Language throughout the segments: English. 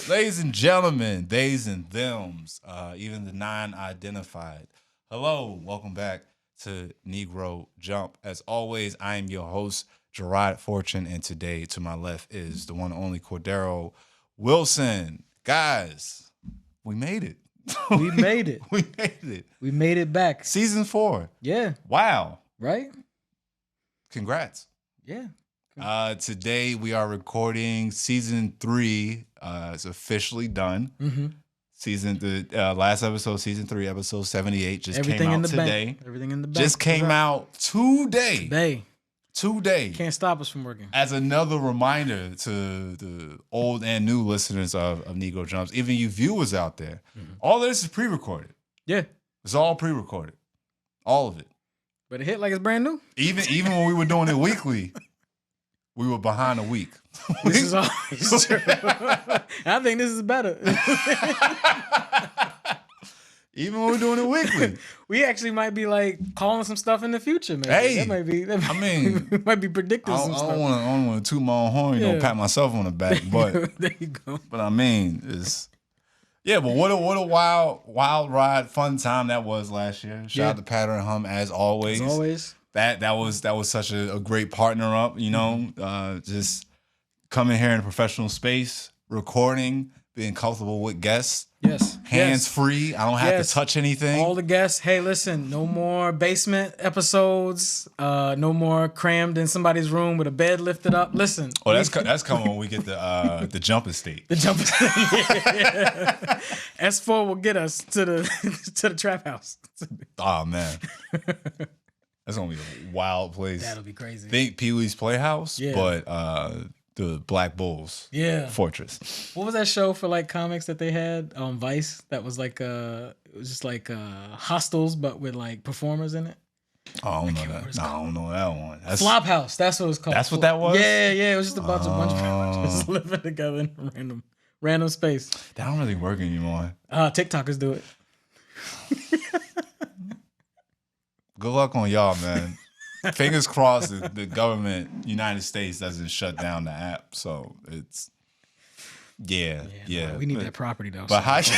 Ladies and gentlemen, theys and thems, even the non-identified. Hello, welcome back to Negro Jump. As always, I am your host, Jarrod Fortune, and today to my left is the one and only Cordero Wilson. Guys, we made it. We made it. We made it. We made it back. Season 4. Yeah. Wow. Right? Congrats. Yeah. Today we are recording season 3. It's officially done. Mm-hmm. The last episode, season 3, episode 78, just Everything came in out the today. bank. Everything in the bank. Just came out today. Today. Can't stop us from working. As another reminder to the old and new listeners of Negro Jumps, even you viewers out there, all of this is pre-recorded. Yeah. It's all pre-recorded. All of it. But it hit like it's brand new. Even when we were doing it weekly, we were behind a week. This is always true. I think this is better. Even when we're doing it weekly. We actually might be like calling some stuff in the future, maybe. Hey, we might be predicting some stuff. I don't want to toot my own horn, pat myself on the back, but there you go. But I mean, but what a wild ride, fun time that was last year. Shout out to Patter and Hum as always. As always. That was such a great partner up, just coming here in a professional space, recording, being comfortable with guests. Yes. Hands free. I don't have to touch anything. All the guests, hey, listen, no more basement episodes. No more crammed in somebody's room with a bed lifted up. Listen. Oh, that's coming when we get the jump estate. The jump estate. Yeah. S4 will get us to the trap house. Oh man. That's gonna be a wild place. That'll be crazy. Think Pee Wee's Playhouse, but the Black Bulls Fortress. What was that show for like comics that they had on Vice that was like it was just like hostels but with like performers in it? Oh, I don't know that. No, I don't know that one. Flophouse. That's what it's called. That's what that was? Yeah. It was just a bunch of people just living together in random space. That don't really work anymore. TikTokers do it. Good luck on y'all, man. Fingers crossed that the government, United States, doesn't shut down the app. So it's yeah. We need that property though. But so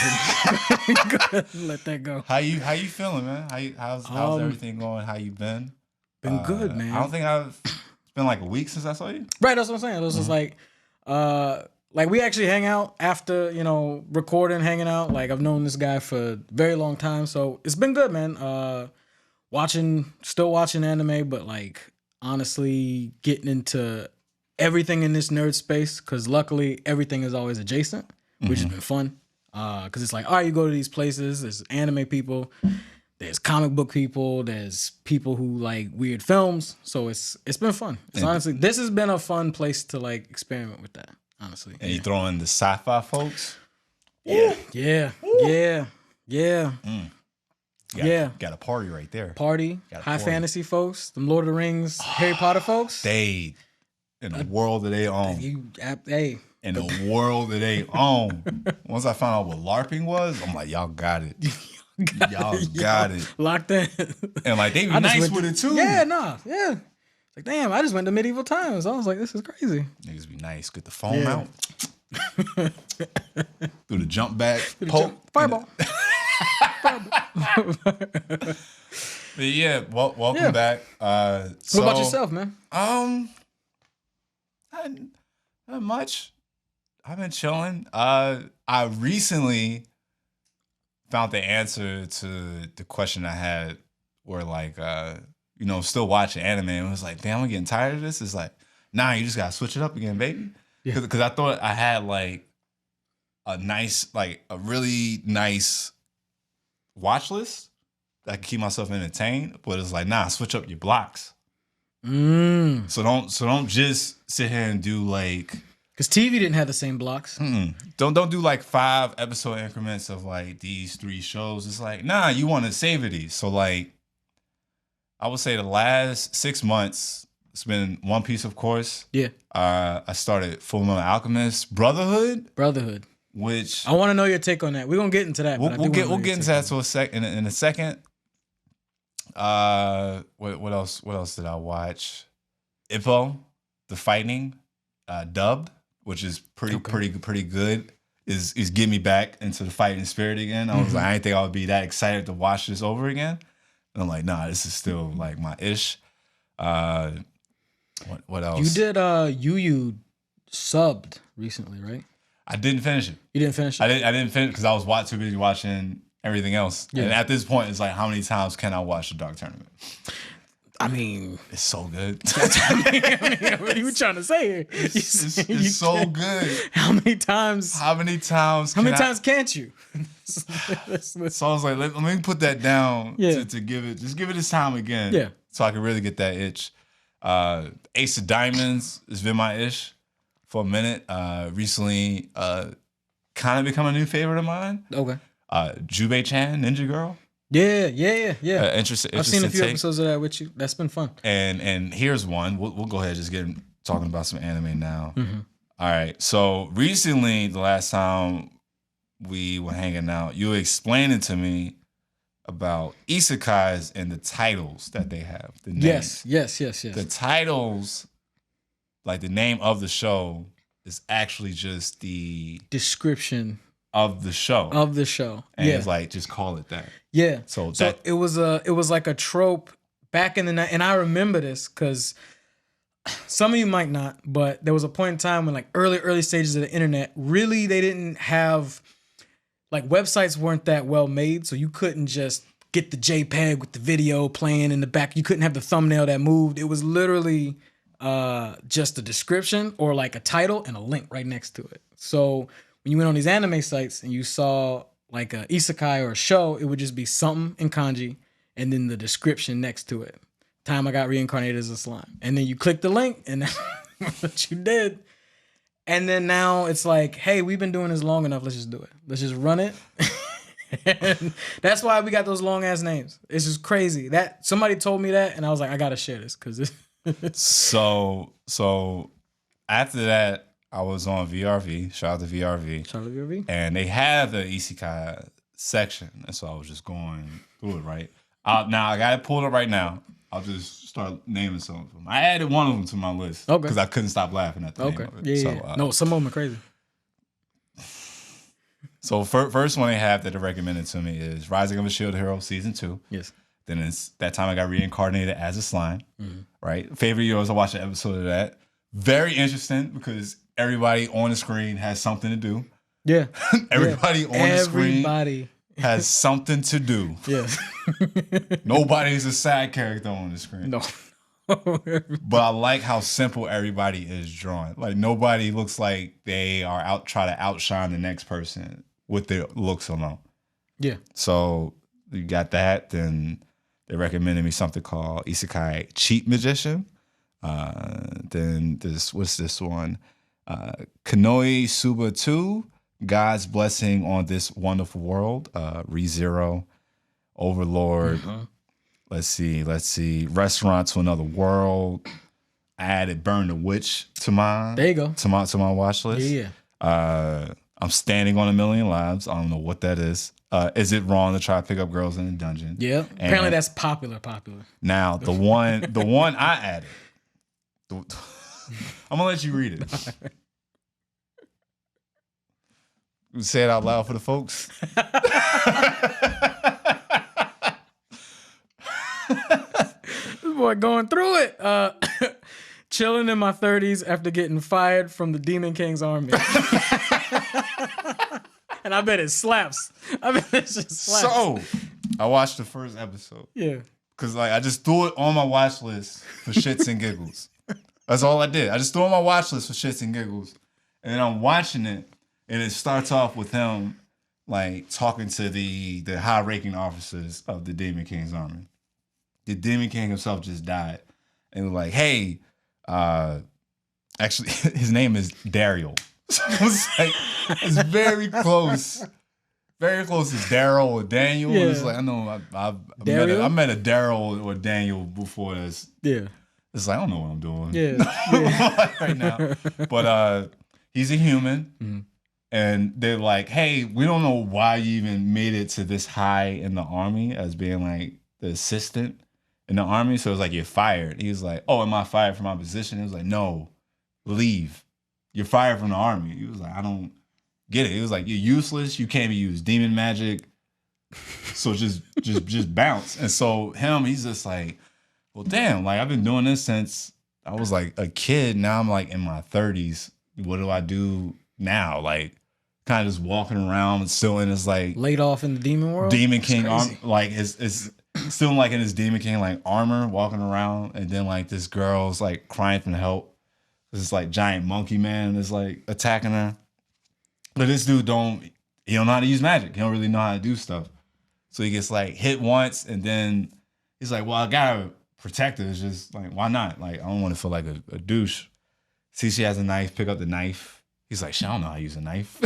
let that go. How you feeling, man? How's everything going? How you been? Been good, man. I don't think it's been like a week since I saw you. Right, that's what I'm saying. It was just like we actually hang out after, recording, hanging out. Like I've known this guy for a very long time. So it's been good, man. Still watching anime, but like honestly getting into everything in this nerd space because luckily everything is always adjacent, which has been fun. Because it's like, all right, you go to these places, there's anime people, there's comic book people, there's people who like weird films. So it's been fun. Honestly, this has been a fun place to like experiment with that, honestly. And you throw in the sci-fi folks? Yeah. Got a party right there. High fantasy folks, them Lord of the Rings, Harry Potter folks. They in the world that they own. In the world that they own. Once I found out what LARPing was, I'm like, y'all got it. Y'all got it. Locked in. And like they be nice with it too. Yeah. It's like, damn, I just went to medieval times. I was like, this is crazy. Niggas be nice. Get the phone out. Do the jump back. Poke. Fireball. But yeah, welcome back. What about yourself, man? Not much. I've been chilling. I recently found the answer to the question I had where like still watching anime and was like, damn, I'm getting tired of this. It's like, nah, you just gotta switch it up again, baby. Because I thought I had like a really nice watch list that I can keep myself entertained, but it's like, nah, switch up your blocks. So don't just sit here and do like, because TV didn't have the same blocks. Don't do like 5 episode increments of like these 3 shows. It's like, nah, you want to savor these. So like, I would say the last 6 months, it's been One Piece, of course. Yeah. I started Fullmetal Alchemist Brotherhood. Which I want to know your take on that. We're gonna get into that. We'll get into that in a second. What else did I watch? Ippo, the fighting, dubbed, which is pretty good. is getting me back into the fighting spirit again. I was like, I didn't think I would be that excited to watch this over again. And I'm like, nah, this is still like my ish. What else? You did Yu subbed recently, right? I didn't finish it. You didn't finish it? I didn't finish because I was too busy watching everything else. Yeah. And at this point, it's like, how many times can I watch the Dark Tournament? I mean, it's so good. What are you trying to say here? It's so good. How many times? How many times can't you? So I was like, let me put that down to give it this time again. Yeah. So I can really get that itch. Ace of Diamonds has been my ish for a minute. Recently, kind of become a new favorite of mine. Okay. Jubei-chan, Ninja Girl. Yeah. Interesting. I've seen a few episodes of that with you. That's been fun. And here's one. We'll go ahead and just get talking about some anime now. Mm-hmm. All right. So recently, the last time we were hanging out, you were explaining to me about isekais and the titles that they have. The names. Yes. The titles, like the name of the show, is actually just the description of the show. And it's like, just call it that. Yeah. So it was like a trope back in the night, and I remember this because some of you might not, but there was a point in time when like early stages of the internet, really they didn't have, like, websites weren't that well made, so you couldn't just get the JPEG with the video playing in the back. You couldn't have the thumbnail that moved. It was literally just a description or like a title and a link right next to it. So when you went on these anime sites and you saw like a isekai or a show, it would just be something in kanji and then the description next to it. Time I got reincarnated as a slime. And then you click the link and that's what you did. And then now it's like, hey, we've been doing this long enough. Let's just do it. Let's just run it. And that's why we got those long ass names. It's just crazy. That somebody told me that and I was like, I gotta share this because So after that, I was on VRV. Shout out to VRV. And they have the isekai section. And so I was just going through it, right? Now, I got it pulled up right now. I'll just start naming some of them. I added one of them to my list because I couldn't stop laughing at the name of it. Yeah. No, some of them are crazy. So first one they have that they recommended to me is Rising of a Shield Hero Season 2. Yes. Then it's that time I got reincarnated as a slime, right? Favorite of yours, I watched an episode of that. Very interesting because everybody on the screen has something to do. Yeah. Everybody on the screen has something to do. Yeah. Nobody's a side character on the screen. No. But I like how simple everybody is drawn. Like nobody looks like they are try to outshine the next person with their looks alone. Yeah. So you got that. Then they recommended me something called Isekai Cheat Magician. Then what's this one? Kanoi Suba 2, God's Blessing on This Wonderful World. ReZero, Overlord. Let's see. Restaurant to Another World. I added Burn the Witch to mine. There you go. To my watch list. Yeah. I'm Standing on a Million Lives. I don't know what that is. Is it wrong to try to pick up girls in a dungeon? Yeah. And apparently that's popular. Now the one I added. I'm gonna let you read it. You say it out loud for the folks. This boy going through it. Chilling in my 30s after getting fired from the Demon King's army. And I bet it slaps. I bet it just slaps. So, I watched the first episode. Yeah. Because like I just threw it on my watch list for shits and giggles. That's all I did. I just threw it on my watch list for shits and giggles. And then I'm watching it, and it starts off with him like talking to the high-ranking officers of the Demon King's army. The Demon King himself just died. And they're like, hey, actually, his name is Daryl. So it's like, it's very close. Very close to Daryl or Daniel. Yeah. It's like, I know I met a Daryl or Daniel before this. Yeah. It's like, I don't know what I'm doing. Yeah. Right now. But he's a human. Mm-hmm. And they're like, hey, we don't know why you even made it to this high in the army as being like the assistant in the army. So it's like, you're fired. He was like, oh, am I fired from my position? He was like, no, leave. You're fired from the army. He was like, I don't get it. It was like, you're useless. You can't be used. Demon magic. So just bounce. And so he's just like, well, damn, like I've been doing this since I was like a kid. Now I'm like in my 30s. What do I do now? Like kind of just walking around still in this like laid off in the demon world. Demon King armor, like it's still like in his Demon King like armor walking around, and then like this girl's like crying for help. This like giant monkey man is like attacking her. But this dude don't know how to use magic. He don't really know how to do stuff. So he gets like hit once, and then he's like, well, I gotta protect her. It's just like, why not? Like, I don't want to feel like a douche. See, she has a knife, pick up the knife. He's like, I don't know how to use a knife.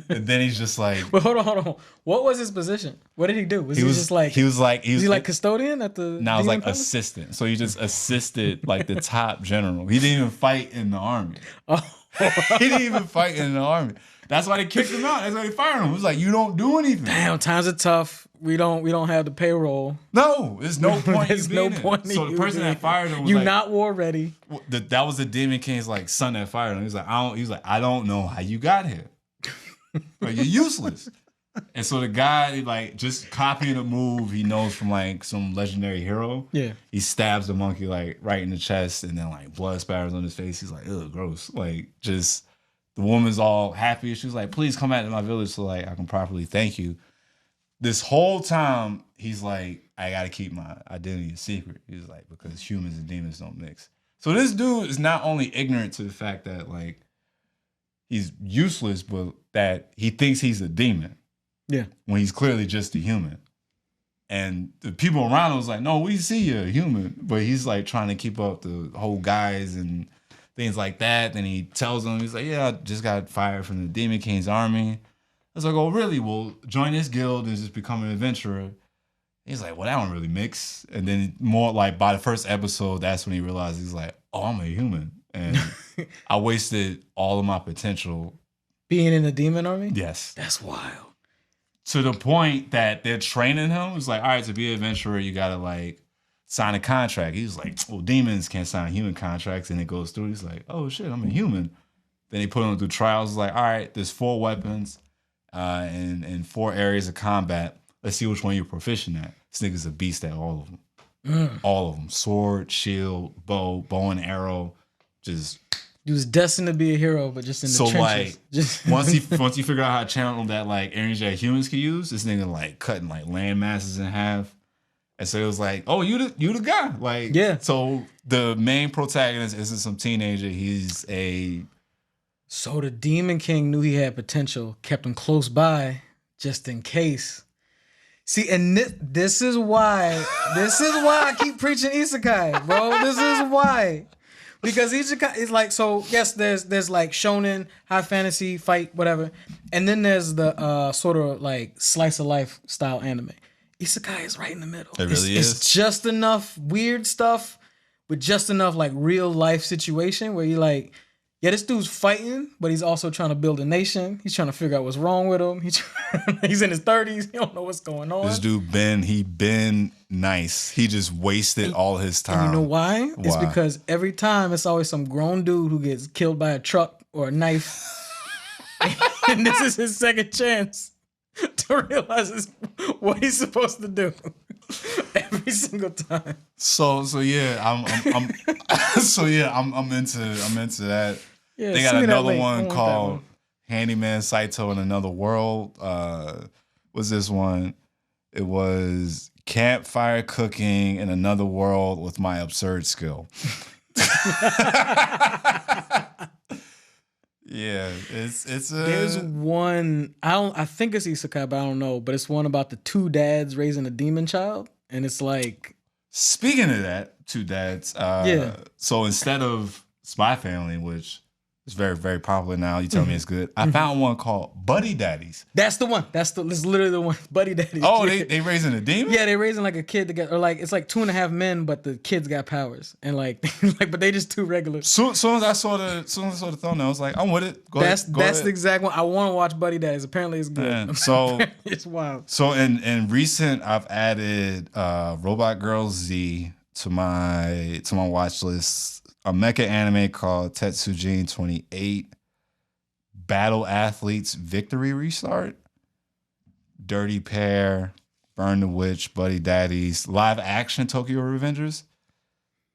And then he's just like, but hold on. What was his position? What did he do? Was he just like, he was like custodian at the? No, I was like assistant. So he just assisted like the top general. He didn't even fight in the army. Oh. He didn't even fight in the army. That's why they kicked him out. That's why they fired him. It was like, you don't do anything. Damn, times are tough. We don't have the payroll. No, there's no point. There's no point. So the person that fired him was you're not war ready. That was the Demon King's like son that fired him. He was like, I don't know how you got here. Like, you're useless. And so the guy like just copying a move he knows from like some legendary hero. Yeah. He stabs the monkey like right in the chest, and then like blood spatters on his face. He's like, ugh, gross. Like, just the woman's all happy. She's like, please come back to my village so like I can properly thank you. This whole time, he's like, I gotta keep my identity a secret. He's like, because humans and demons don't mix. So this dude is not only ignorant to the fact that like he's useless, but that he thinks he's a demon. Yeah. When he's clearly just a human. And the people around him was like, no, we see you're a human. But he's like trying to keep up the whole guys and things like that. Then he tells them, he's like, yeah, I just got fired from the Demon King's army. I was like, oh, really? Well, join this guild and just become an adventurer. He's like, well, that don't really mix. And then more like by the first episode, that's when he realized he's like, oh, I'm a human. And I wasted all of my potential. Being in the demon army? Yes. That's wild. To the point that they're training him. It's like, all right, to be an adventurer, you got to like sign a contract. He's like, well, demons can't sign human contracts. And it goes through. He's like, oh, shit, I'm a human. Then they put him through trials. It's like, all right, there's 4 weapons. In 4 areas of combat. Let's see which one you're proficient at. This nigga's a beast at all of them. All of them. Sword, shield, bow and arrow. Just. He was destined to be a hero, but just in the trenches. So like, once you figure out how to channel that like energy that humans can use, this nigga like cutting like land masses in half. And so it was like, oh, you the guy. Like, yeah. So the main protagonist isn't some teenager. He's a. So the Demon King knew he had potential, kept him close by, just in case. See, and this is why I keep preaching Isekai, bro. This is why. Because Isekai is like, so yes, there's like shonen, high fantasy, fight, whatever. And then there's the sort of like slice of life style anime. Isekai is right in the middle. It really is. It's just enough weird stuff with just enough like real life situation where you like, yeah, this dude's fighting, but he's also trying to build a nation. He's trying to figure out what's wrong with him. He's in his 30s. He don't know what's going on. This dude been nice. He just wasted all his time. And you know why? It's because every time it's always some grown dude who gets killed by a truck or a knife. And this is his second chance to realize what he's supposed to do. Every single time. So yeah, I'm into that. Yeah, they got another one called Handyman Saito in Another World. What's this one? It was Campfire Cooking in Another World with My Absurd Skill. Yeah, There's one, I think it's Isekai, but I don't know, but it's one about the 2 dads raising a demon child, and it's like, speaking of that, 2 dads, so instead of Spy Family, which is very, very popular now, you tell me it's good, I found one called Buddy Daddies. That's the one. This is literally the one. Buddy Daddies. Oh, they raising a demon? Yeah, they raising like a kid to get, or like it's like 2.5 men, but the kids got powers, and like but they just 2 regulars. Soon as I saw the thumbnail, I was like, I'm with it. Go ahead. That's the exact one. I want to watch Buddy Daddies. Apparently, it's good. Man, so it's wild. So in recent, I've added Robot Girl Z to my watch list. A mecha anime called Tetsujin 28. Battle Athletes Victory Restart, Dirty Pair, Burn the Witch, Buddy Daddies, live action Tokyo Revengers.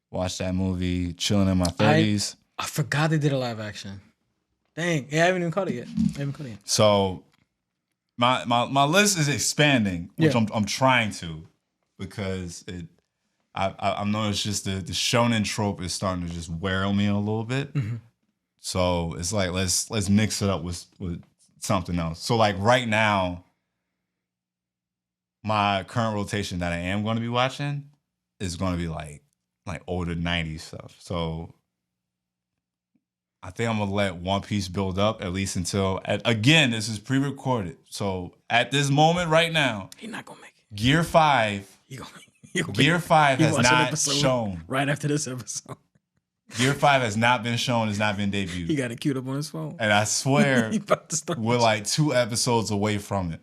Watched that movie, chilling in my 30s. I forgot they did a live action. Dang, yeah, I haven't even caught it yet. So my list is expanding, which I'm trying to, because I know it's just the shonen trope is starting to just wear on me a little bit. Mm-hmm. So it's like let's mix it up with something else. So like right now, my current rotation that I am going to be watching is going to be like older 90s stuff. So I think I'm going to let One Piece build up at least until, again, this is pre-recorded. So at this moment right now, he's not going to make it. Gear 5, Gear 5 has not shown. Right after this episode. Gear 5 has not been shown, has not been debuted. He got it queued up on his phone. And I swear, we're like 2 episodes away from it.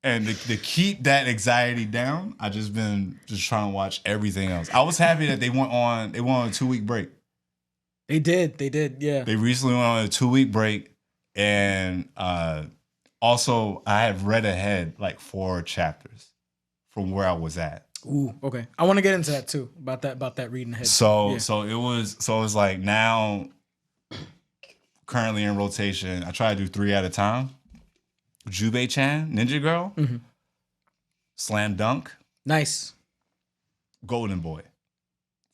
And to keep that anxiety down, I just been trying to watch everything else. I was happy that they went on a 2-week break. They did, yeah. They recently went on a 2-week break, and also I have read ahead like 4 chapters from where I was at. Ooh, okay. I want to get into that too about that reading ahead. So it was like now currently in rotation. I try to do 3 at a time. Jubei-chan, Ninja Girl, Slam Dunk, nice, Golden Boy.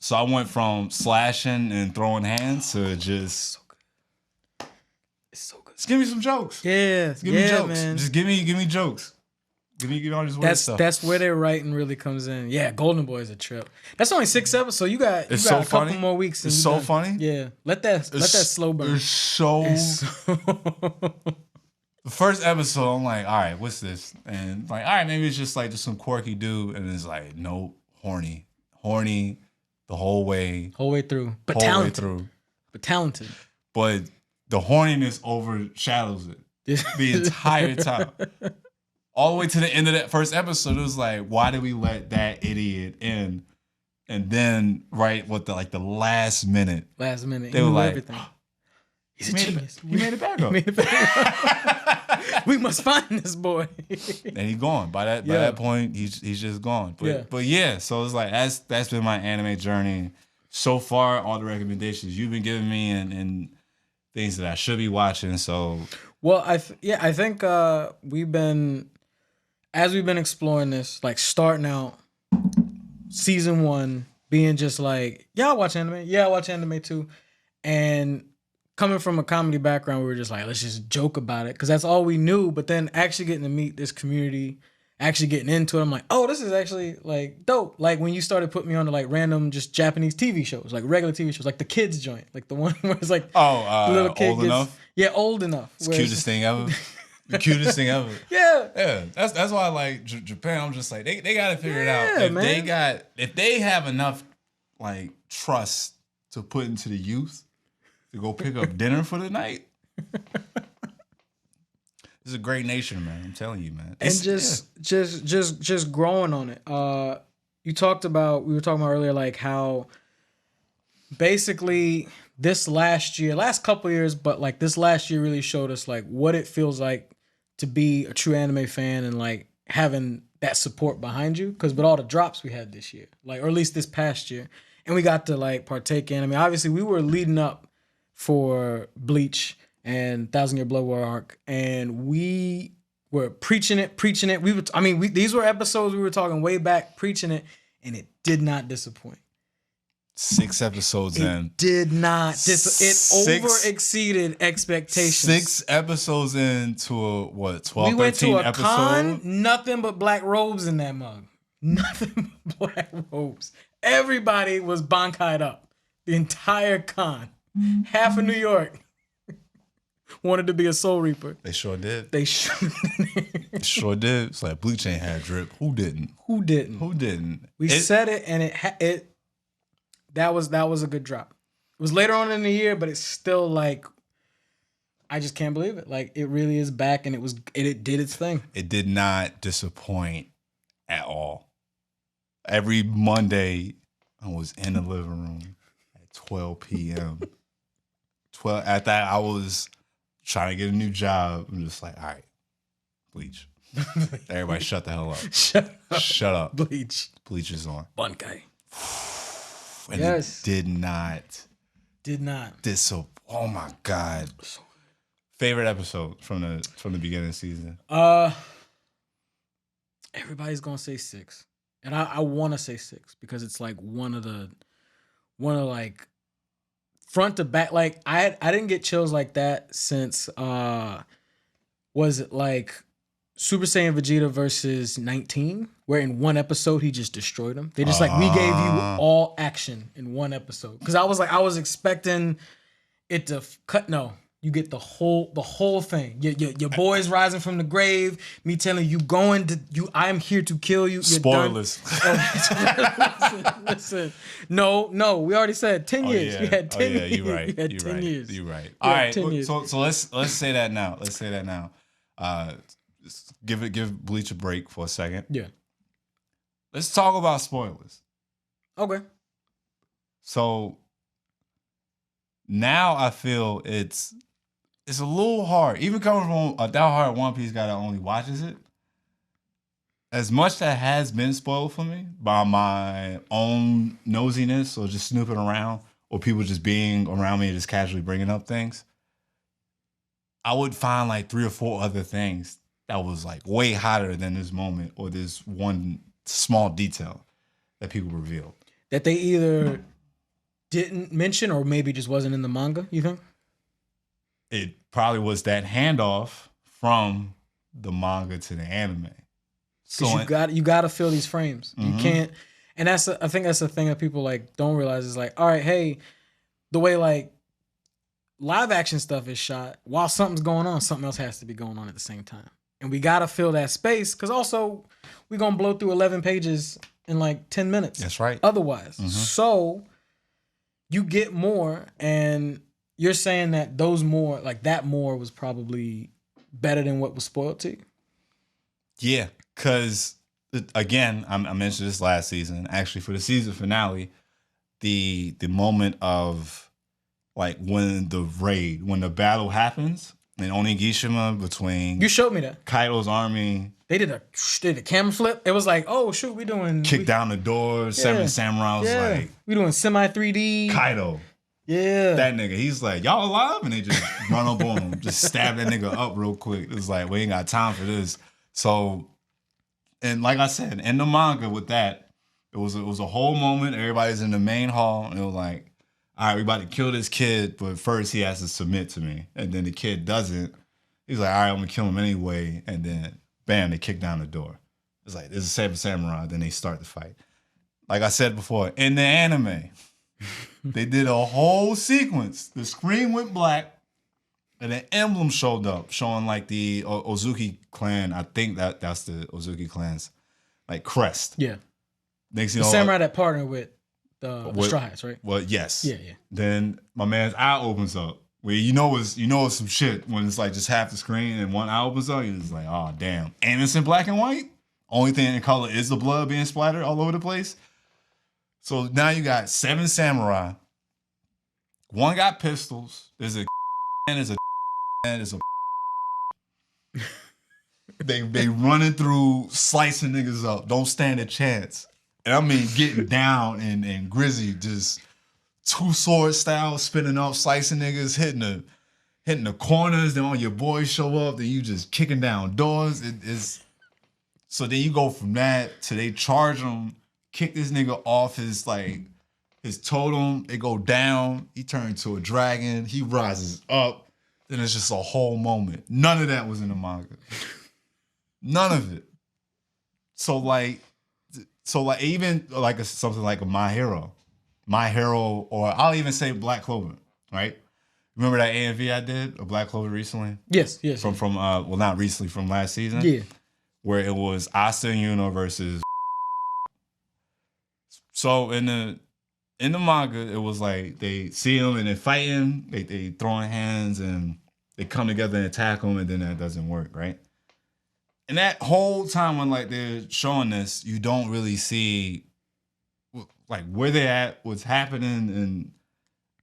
So I went from slashing and throwing hands to just. It's so good. Just give me some jokes. Yeah, give me jokes. Man. Just give me jokes. Give me all this weird stuff. That's where their writing really comes in. Yeah, Golden Boy is a trip. That's only 6 episodes, so you got a couple more weeks. It's so funny. Yeah, let that slow burn. It's so. The first episode, I'm like, all right, what's this? And like, all right, maybe it's just some quirky dude. And it's like, nope, horny the whole way through. But talented. But the horniness overshadows it the entire time. All the way to the end of that first episode, it was like, why did we let that idiot in? And then, right, with the last minute, they were like, everything. He's a genius. He made it back up. We must find this boy. And he's gone. By that point, he's just gone. But yeah, so it's like that's been my anime journey so far. All the recommendations you've been giving me and things that I should be watching. So well, I think we've been exploring this, like starting out season 1, being just like, yeah, I watch anime. Yeah, I watch anime too, and coming from a comedy background, we were just like, let's just joke about it because that's all we knew. But then actually getting to meet this community, actually getting into it, I'm like, oh, this is actually like dope. Like when you started putting me on to like random just Japanese TV shows, like regular TV shows, like the kids joint, like the one where it's like, the little kid Old Enough. Yeah, Old Enough. It's the cutest thing ever. The cutest thing ever. Yeah. That's why I like Japan. I'm just like they got to figure it out. If they have enough like trust to put into the youth to go pick up dinner for the night. It's a great nation, man. I'm telling you, man. And just growing on it. We were talking about earlier, like how basically this last couple years, but like this last year really showed us like what it feels like to be a true anime fan and like having that support behind you. Because with all the drops we had this year, like, or at least this past year, and we got to like partake in. I mean, obviously we were leading up for Bleach and 1,000 Year Blood War arc, and we were preaching it. These were episodes we were talking way back, preaching it, and it did not disappoint. 6 episodes in. Did not. It over exceeded expectations. 6 episodes into a, 12, 13 we went to a episode? con, nothing but black robes in that mug. Nothing but black robes. Everybody was bankai'd up. The entire con. Half of New York wanted to be a Soul Reaper. They sure did. They sure did. It's like Bleach ain't had drip. Who didn't? We said it, and it that was a good drop. It was later on in the year, but it's still like, I just can't believe it. Like, it really is back, and it did its thing. It did not disappoint at all. Every Monday, I was in the living room at 12 p.m. At that, I was trying to get a new job. I'm just like, all right, Bleach. Everybody shut the hell up. Shut up. Bleach. Bleach is on. Bunkai. And Yes. it did not. Oh my God. Favorite episode from the beginning of the season? Everybody's gonna say 6. And I wanna say 6 because it's like one of like front to back. Like I didn't get chills like that since was it like Super Saiyan Vegeta versus 19, where in one episode he just destroyed him. They just like, we gave you all action in one episode. Because I was expecting it to cut. No, you get the whole thing. Your boy's rising from the grave. Me telling you, I'm here to kill you. You're Spoilers. Listen. No. We already said 10 years. Yeah. We had 10 years. You're right. You had You're 10 right. years. You're right. You All had right. 10 years. So let's say that now. Let's say that now. Give Bleach a break for a second. Yeah. Let's talk about spoilers. Okay. So now I feel it's a little hard. Even coming from a diehard One Piece guy that only watches it, as much that has been spoiled for me by my own nosiness or just snooping around or people just being around me and just casually bringing up things, I would find like 3 or 4 other things that was like way hotter than this moment or this one small detail that people revealed. That they either didn't mention or maybe just wasn't in the manga, you think? It probably was that handoff from the manga to the anime. So you got to fill these frames. Mm-hmm. You can't, and I think that's the thing that people like don't realize is like, all right, hey, the way like live action stuff is shot, while something's going on, something else has to be going on at the same time. And we got to fill that space because also we're going to blow through 11 pages in like 10 minutes. That's right. Otherwise. Mm-hmm. So you get more, and you're saying that that more was probably better than what was spoiled to you? Yeah, because again, I mentioned this last season. Actually, for the season finale, the moment of like when the battle happens in Onigashima between you showed me that Kaido's army. They did a camera flip. It was like, oh shoot, kick down the door. 7 Samurai was like, we doing semi 3D. Kaido. Yeah. That nigga, he's like, y'all alive? And they just run up on him, just stab that nigga up real quick. It's like, we ain't got time for this. So, and like I said, in the manga with that, it was a whole moment. Everybody's in the main hall, and it was like, all right, we about to kill this kid, but first he has to submit to me. And then the kid doesn't. He's like, all right, I'm gonna kill him anyway. And then, bam, they kick down the door. It's like, there's a 7 Samurai. Then they start the fight. Like I said before, in the anime, they did a whole sequence. The screen went black, and an emblem showed up, showing like the Ozuki clan. I think that's the Ozuki clan's like crest. Yeah. Next the samurai that partnered with the Straw Hats, right? Well, yes. Yeah. Then my man's eye opens up. Where you know it's some shit when it's like just half the screen and one eye opens up. You're just like, oh damn. And it's in black and white. Only thing in color is the blood being splattered all over the place. So now you got 7 samurai. One got pistols. There's a they running through, slicing niggas up. Don't stand a chance. And I mean getting down and Grizzy just 2 sword style, spinning up, slicing niggas, hitting the corners. Then all your boys show up. Then you just kicking down doors. So then you go from that to they charge him, kick this nigga off his totem. It go down. He turns to a dragon. He rises up. Then it's just a whole moment. None of that was in the manga. None of it. So even like something like a My Hero, or I'll even say Black Clover, right? Remember that AMV I did, a Black Clover recently? Yes. From well, not recently, from last season. Yeah. Where it was Asta and Yuno versus. So in the manga, it was like they see him and they're fighting, they throwing hands and they come together and attack him, and then that doesn't work, right? And that whole time when like they're showing this, you don't really see like where they're at, what's happening, and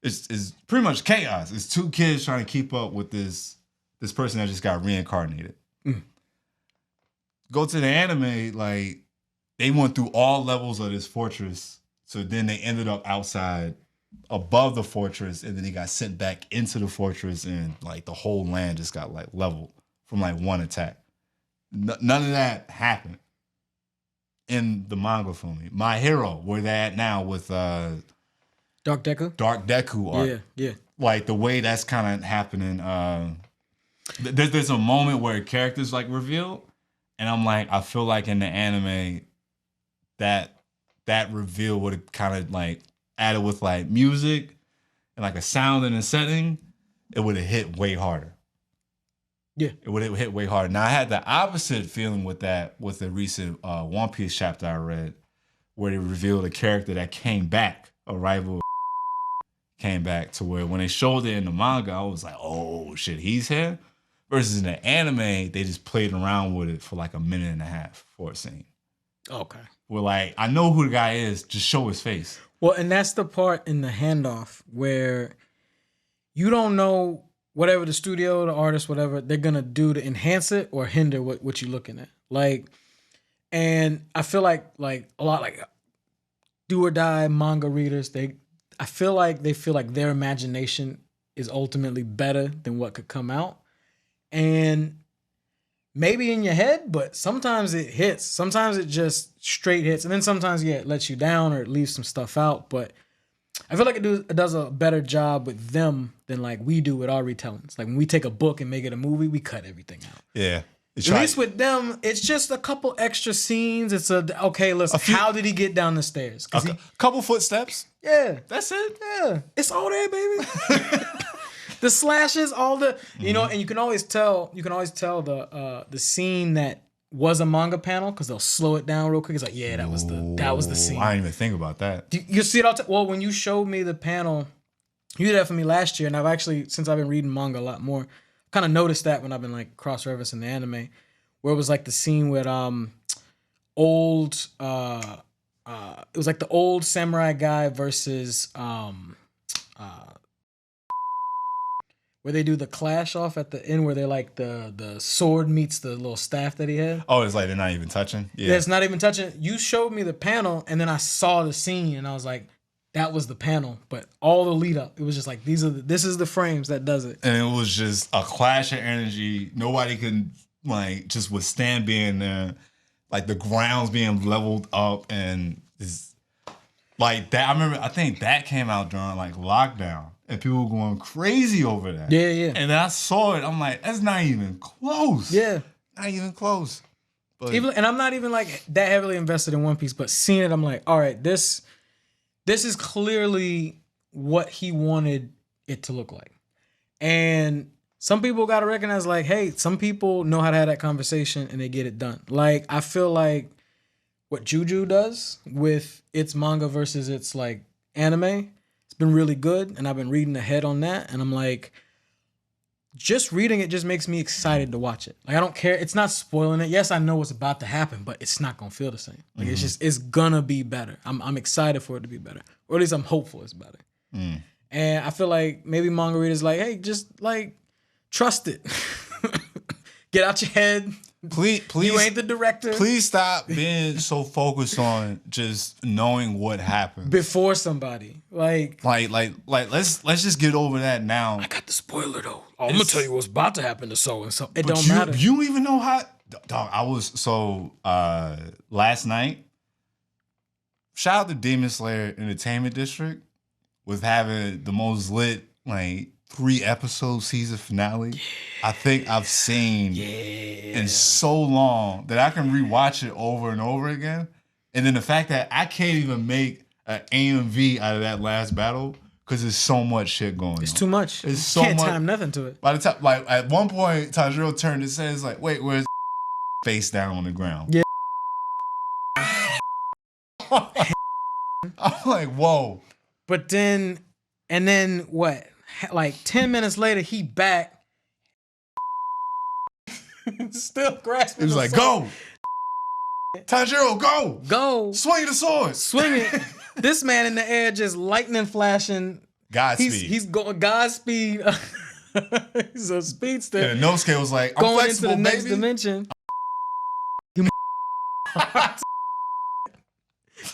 it's pretty much chaos. It's 2 kids trying to keep up with this this person that just got reincarnated. Go to the anime, like they went through all levels of this fortress. So then they ended up outside above the fortress, and then he got sent back into the fortress, and like the whole land just got like leveled from like one attack. None of that happened in the manga for me. My Hero, where they at now with Dark Deku? Dark Deku art. Yeah. Like the way that's kind of happening. There's a moment where a character's like revealed, and I'm like, I feel like in the anime that reveal would have kind of like added with like music and like a sound and a setting, it would have hit way harder. Yeah. It would have hit way harder. Now I had the opposite feeling with that with the recent One Piece chapter I read, where they revealed a character that came back, a rival came back, to where when they showed it in the manga, I was like, oh shit, he's here. Versus in the anime, they just played around with it for like a minute and a half for a scene. Okay. We're like, I know who the guy is, just show his face. Well, and that's the part in the handoff where you don't know whatever the studio, the artist, whatever, they're going to do to enhance it or hinder what you're looking at. Like, and I feel like a lot like do or die manga readers, I feel like they feel like their imagination is ultimately better than what could come out. And maybe in your head, but sometimes it hits. Sometimes it just straight hits. And then sometimes, yeah, it lets you down or it leaves some stuff out. But I feel like it does a better job with them than like we do with our retellings. Like when we take a book and make it a movie, we cut everything out. Yeah. At least with them, it's just a couple extra scenes. It's okay, listen, how did he get down the stairs? A couple footsteps. Yeah. That's it. Yeah. It's all there, baby. The slashes, all the, you know, and you can always tell the scene that was a manga panel because they'll slow it down real quick. It's like, yeah, that was the scene. I didn't even think about that. You see it all. Well, when you showed me the panel, you did that for me last year, and I've actually, since I've been reading manga a lot more, kind of noticed that when I've been like cross-referencing the anime, where it was like the scene with it was like the old samurai guy versus where they do the clash off at the end, where they're like the sword meets the little staff that he had. Oh, it's like they're not even touching? Yeah, it's not even touching. You showed me the panel, and then I saw the scene, and I was like, that was the panel. But all the lead up, it was just like, this is the frames that does it. And it was just a clash of energy. Nobody could like just withstand being there. Like the ground's being leveled up, and it's like that. I think that came out during like lockdown. And people were going crazy over that. Yeah. And then I saw it. I'm like, that's not even close. Yeah. Not even close. But and I'm not even like that heavily invested in One Piece, but seeing it, I'm like, all right, this is clearly what he wanted it to look like. And some people got to recognize like, hey, some people know how to have that conversation and they get it done. Like, I feel like what Juju does with its manga versus its like anime, been really good, and I've been reading ahead on that, and I'm like, just reading it just makes me excited to watch it. Like, I don't care. It's not spoiling it. Yes, I know what's about to happen, but it's not gonna feel the same. Like, it's gonna be better. I'm excited for it to be better, or at least I'm hopeful it's better. And I feel like maybe manga readers like, hey, just like trust it. Get out your head. Please, you ain't the director. Please stop being so focused on just knowing what happened before somebody. Like let's just get over that now. I got the spoiler though. I'm gonna tell you what's about to happen to so and so. It don't matter. You don't even know how. Dog, I was last night. Shout out to Demon Slayer Entertainment District with having the most lit like 3-episode season finale I think I've seen in so long that I can rewatch it over and over again. And then the fact that I can't even make an AMV out of that last battle because there's so much shit going on. It's too much. It's so can't much. Time nothing to it. By the time, like at one point, Tanjiro turned and says, like, wait, where's face down on the ground? Yeah. I'm like, whoa. But then, and then what? Like 10 minutes later, he back. Still grasping. He was like, go. Tanjiro, go. Go. Swing the sword. Swing it. This man in the air just lightning flashing. Godspeed. He's going Godspeed. He's a speedster. And Nosuke was like, I'm going flexible, into the next baby. dimension.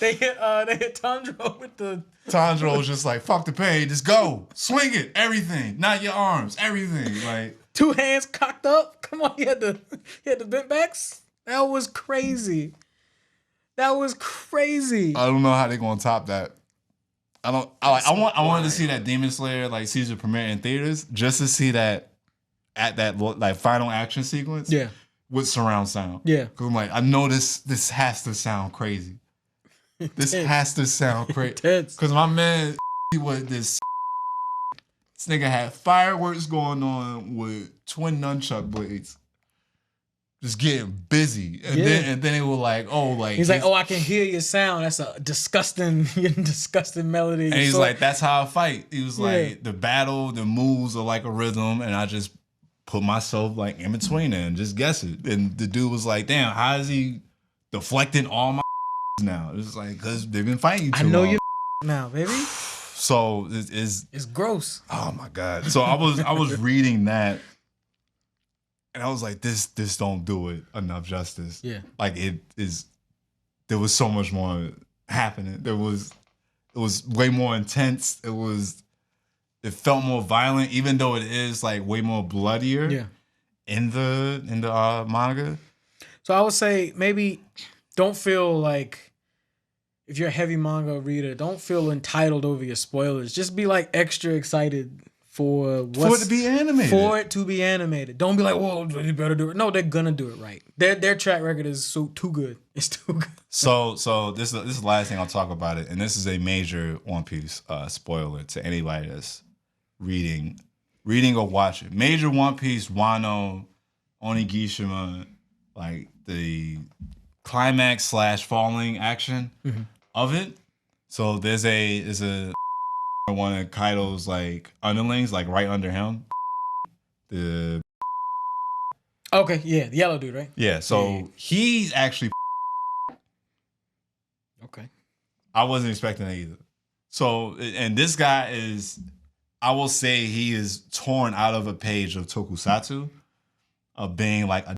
They hit Tanjiro with the. Tanjiro was just like, fuck the pain, just go. Swing it, everything. Not your arms, everything. Like 2 hands cocked up. Come on, he had the bent backs. That was crazy. I don't know how they're gonna top that. I wanted to see that Demon Slayer like season premiere in theaters just to see that at that like final action sequence. Yeah. With surround sound. Yeah. Cause I'm like, I know this has to sound crazy. This has to sound crazy. Cause my man with this nigga had fireworks going on with twin nunchuck blades. Just getting busy. And then it was like, he's like, I can hear your sound. That's a disgusting melody. And he's like, that's how I fight. He was like, the battle, the moves are like a rhythm, and I just put myself like in between it and just guess it. And the dude was like, damn, how is he deflecting all my now? It's like, because they've been fighting too long. I know you now, baby. So it's gross. Oh my God. So I was reading that. And I was like, this don't do it enough justice. Yeah. Like there was so much more happening. It was way more intense. It felt more violent, even though it is like way more bloodier. Yeah. In the manga. So I would say maybe don't feel like, if you're a heavy manga reader, don't feel entitled over your spoilers. Just be like extra excited for it to be animated. Don't be like, well, you better do it. No, they're gonna do it right. Their track record is too good. It's too good. So this is the last thing I'll talk about it, and this is a major One Piece spoiler to anybody that's reading or watching. Major One Piece, Wano, Onigashima, like the climax / falling action of it. So there's a one of Kaido's like underlings, like right under him. The yellow dude, right? Yeah, so he's actually okay. I wasn't expecting that either. So, and this guy is, I will say he is torn out of a page of tokusatsu of being like a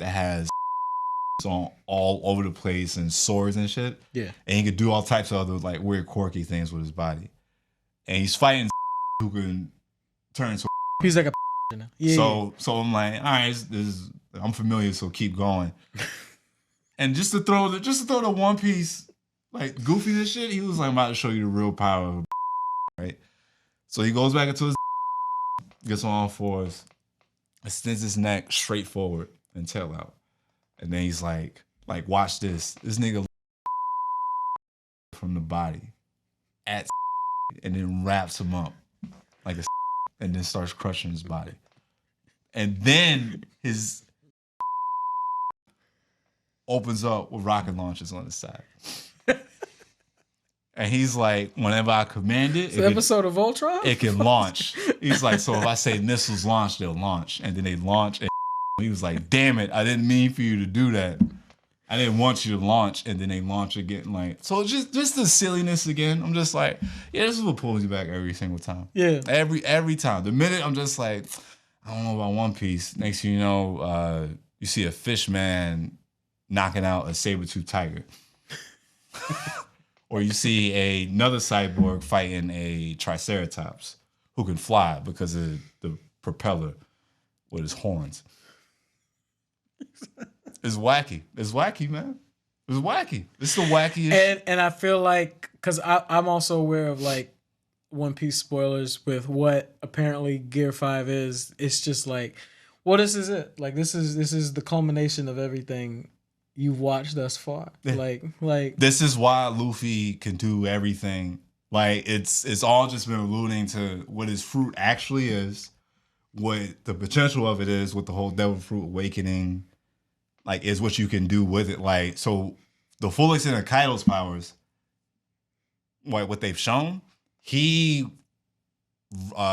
that has on all over the place and swords and shit. Yeah. And he could do all types of other like weird quirky things with his body. And he's fighting who can turn into he's like a so I'm like, all right, I'm familiar, so keep going. And just to throw the One Piece like goofiness shit, he was like, I'm about to show you the real power of right? So he goes back into his gets on all fours, extends his neck straight forward and tail out. And then he's like, watch this. This nigga from the body at and then wraps him up like a and then starts crushing his body. And then his opens up with rocket launchers on the side. And he's like, whenever I command it, episode of Voltron? It can launch. He's like, so if I say missiles launch, they'll launch. And then they launch. And he was like, damn it, I didn't mean for you to do that. I didn't want you to launch. And then they launch again. Like, so just the silliness again. I'm just like, yeah, this is what pulls you back every single time. Yeah. Every time. The minute I'm just like, I don't know about One Piece. Next thing you know, you see a fish man knocking out a saber-toothed tiger. Or you see another cyborg fighting a triceratops who can fly because of the propeller with his horns. It's wacky. It's wacky, man. It's wacky. It's the wackiest. And I feel like, because I'm also aware of like One Piece spoilers with what apparently Gear 5 is. It's just like, well, this is it. Like this is the culmination of everything you've watched thus far. Like this is why Luffy can do everything. Like it's all just been alluding to what his fruit actually is, what the potential of it is, with the whole Devil Fruit awakening, like is what you can do with it. Like, so the full extent of Kaido's powers, what they've shown, he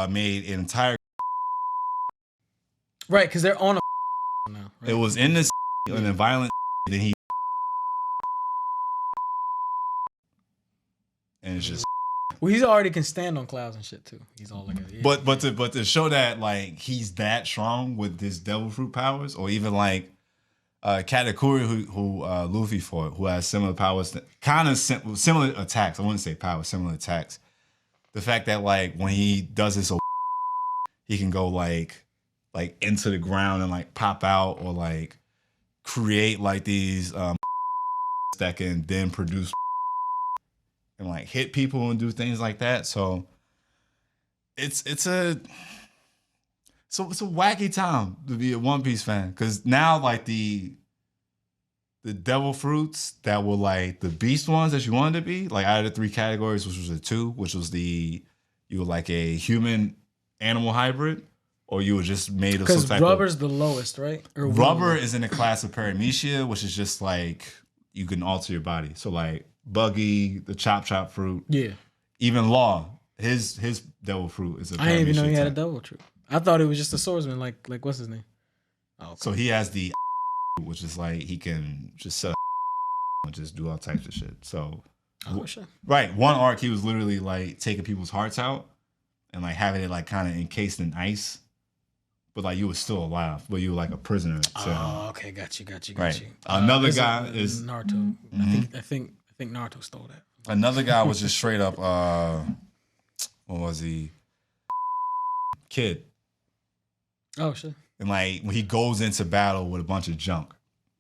made an entire right, because they're on a now. Right? It was in this and then violent. Then he and it's just Well, he's already can stand on clouds and shit too. He's all like, but to show that like he's that strong with his devil fruit powers, or even like Katakuri who Luffy fought, who has similar powers, kind of similar attacks. I wouldn't say powers, similar attacks. The fact that like when he does this, he can go like into the ground and like pop out, or like create like these that can then produce and like hit people and do things like that. So it's a wacky time to be a One Piece fan, because now like the devil fruits that were like the beast ones that you wanted to be, like out of the 3 categories, which was the 2, which was you were like a human animal hybrid, or you were just made of some type rubber's the lowest, right? Or rubber is in the class of paramecia, which is just like you can alter your body. So like Buggy, the chop fruit, even Law, his devil fruit is a paramecia. I didn't even know he had a devil fruit. I thought it was just a swordsman, like what's his name? Oh, okay. So he has the which is like he can just set and just do all types of shit. So right, one arc he was literally like taking people's hearts out and like having it like kind of encased in ice, but like you were still alive, but you were like a prisoner. So, okay, got you. Right. Another guy is Naruto. Mm-hmm. I think Naruto stole that. Another guy was just straight up. What was he? Kid. Oh shit. And like when he goes into battle with a bunch of junk,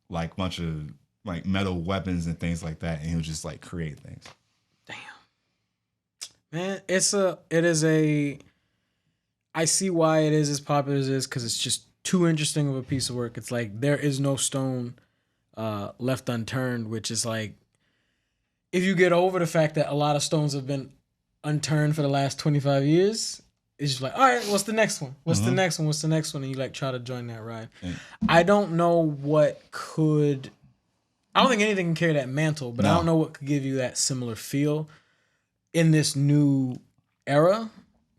like bunch of like metal weapons and things like that, and he'll just like create things. Damn. Man, it is a I see why it is as popular as it is, because it's just too interesting of a piece of work. It's like there is no stone left unturned, which is like, if you get over the fact that a lot of stones have been unturned for the last 25 years, it's just like, all right, what's the next one? What's the next one? What's the next one? And you like try to join that ride. I don't know what could, I don't think anything can carry that mantle, but I don't know what could give you that similar feel in this new era.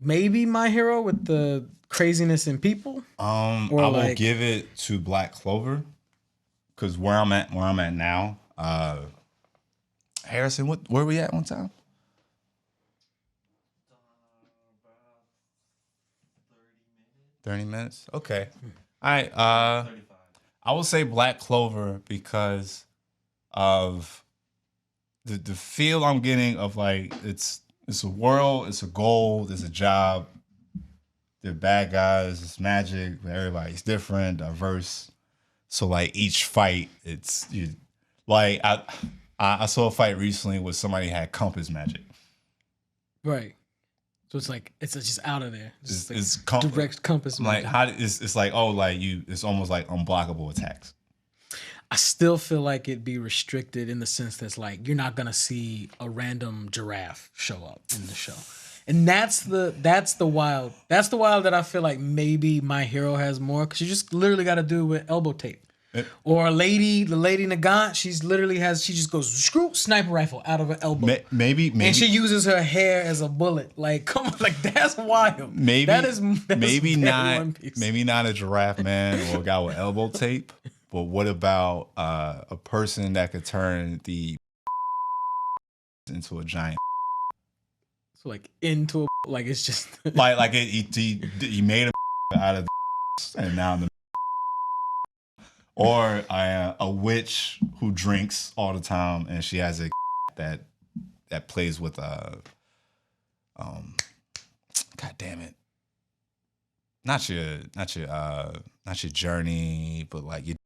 Maybe My Hero with the craziness in people. I will give it to Black Clover, because where I'm at now, Harrison, where we at one time? 30 minutes. Okay. All right. I will say Black Clover because of the feel I'm getting of like it's a world, it's a goal, there's a job, they're bad guys, it's magic, everybody's different, diverse. So like each fight, like I saw a fight recently where somebody had compass magic. Right. So it's like it's just out of there. It's direct compass magic. Like it's like it's almost like unblockable attacks. I still feel like it'd be restricted in the sense that's like you're not gonna see a random giraffe show up in the show. And that's the wild that I feel like maybe My Hero has more, because you just literally got to do it with elbow tape. Or the lady Nagant, she just goes screw sniper rifle out of her elbow. Maybe, and she uses her hair as a bullet. Like, come on, like that's wild. That's maybe not a giraffe man or a guy with elbow tape. But what about a person that could turn the into a giant? So like into like it's just like he made a out of and now the. Or a witch who drinks all the time and she has a that plays with God damn it, not your journey, but like your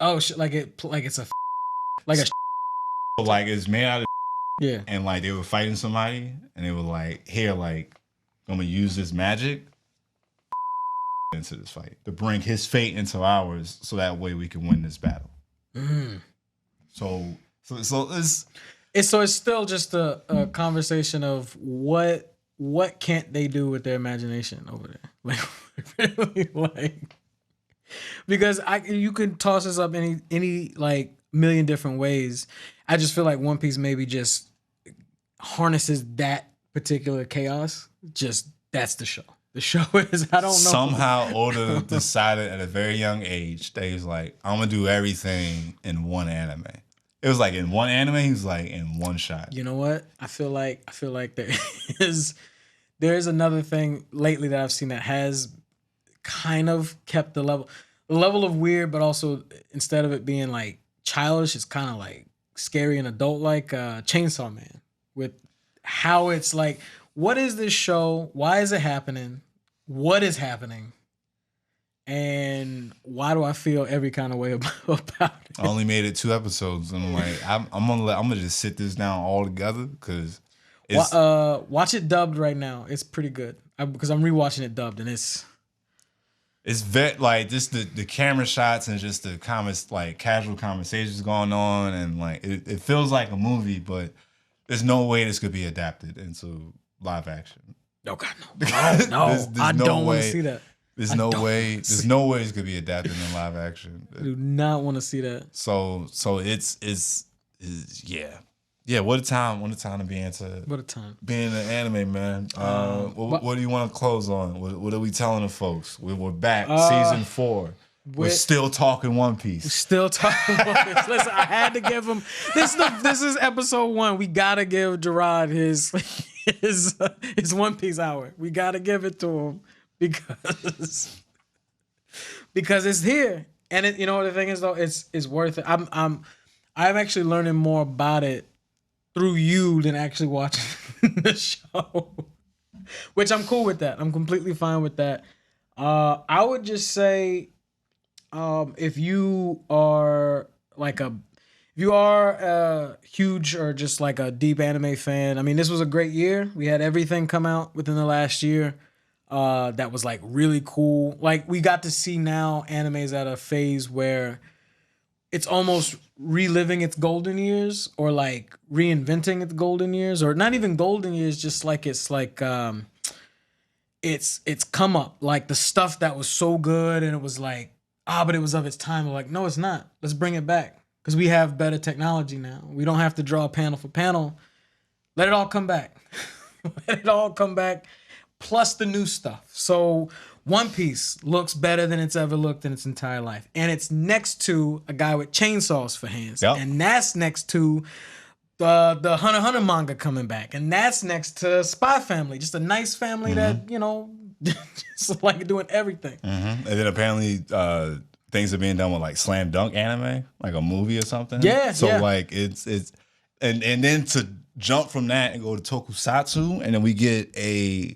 like it's a like a like it's made out of yeah, and like they were fighting somebody and they were like, here, like I'm gonna use this magic into this fight to bring his fate into ours, so that way we can win this battle. So it's still just a conversation of what can't they do with their imagination over there, like really, like, because you can toss this up any like million different ways. I just feel like One Piece maybe just harnesses that particular chaos. Just that's the show. The show is, I don't know. Somehow Oda decided at a very young age that he's like, I'm gonna do everything in one anime. It was like in one anime, he was like in one shot. You know what? I feel like is there is another thing lately that I've seen that has kind of kept the level of weird, but also instead of it being like childish, it's kind of like scary and adult like Chainsaw Man, with how it's like, what is this show? Why is it happening? What is happening? And why do I feel every kind of way about it? I only made it 2 episodes, and I'm like, I'm gonna just sit this down all together because watch it dubbed right now. It's pretty good because I'm rewatching it dubbed, and it's very like just the camera shots and just the comments, like casual conversations going on, and like it feels like a movie, but there's no way this could be adapted into live action. Oh God, no. There's I don't want to see that. There's no way this could be adapted in live action. I do not want to see that. So it's yeah. What a time to be into. What a time being an anime, man. What do you want to close on? What are we telling the folks? We're back, season 4. We're still talking One Piece. Still talking One Piece. Listen, I had to give him this. Is episode 1. We gotta give Jarrod his One Piece hour. We gotta give it to him. Because it's here, and you know what the thing is though, it's worth it. I'm actually learning more about it through you than actually watching the show, which I'm cool with that. I'm completely fine with that. I would just say, if you are a huge or just like a deep anime fan, I mean, this was a great year. We had everything come out within the last year. That was like really cool. Like we got to see now animes at a phase where it's almost reliving its golden years, or like reinventing its golden years, or not even golden years, just like it's come up, like the stuff that was so good and it was like, but it was of its time. We're like, no, it's not. Let's bring it back because we have better technology now. We don't have to draw panel for panel. Let it all come back. Let it all come back. Plus the new stuff. So One Piece looks better than it's ever looked in its entire life. And it's next to a guy with chainsaws for hands. Yep. And that's next to the Hunter x Hunter manga coming back. And that's next to Spy Family. Just a nice family that, just like doing everything. And then apparently things are being done with like Slam Dunk anime, like a movie or something. Yeah. So like it's and then to jump from that and go to Tokusatsu, and then we get a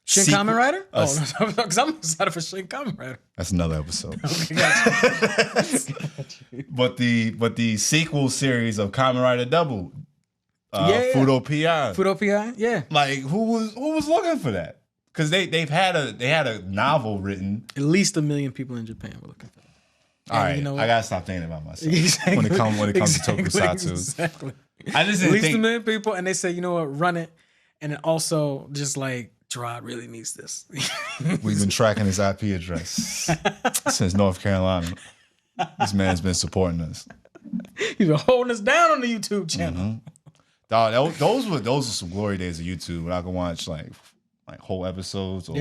Shin Kamen Rider? Because I'm excited for Shin Kamen Rider. That's another episode. Okay, got you. But the sequel series of Kamen Rider Double, Fudo Pi. Fudo Pi, yeah. Like who was looking for that? Because they had a novel written. At least 1 million people in Japan were looking for that. All right, I gotta stop thinking about myself when it comes to Tokusatsu. Exactly. I just didn't at least think 1 million people, and they say, you know what, run it, and then also just like Jarrod really needs this. We've been tracking his IP address since North Carolina. This man's been supporting us. He's been holding us down on the YouTube channel. Mm-hmm. Dog, those were some glory days of YouTube when I could watch like whole episodes or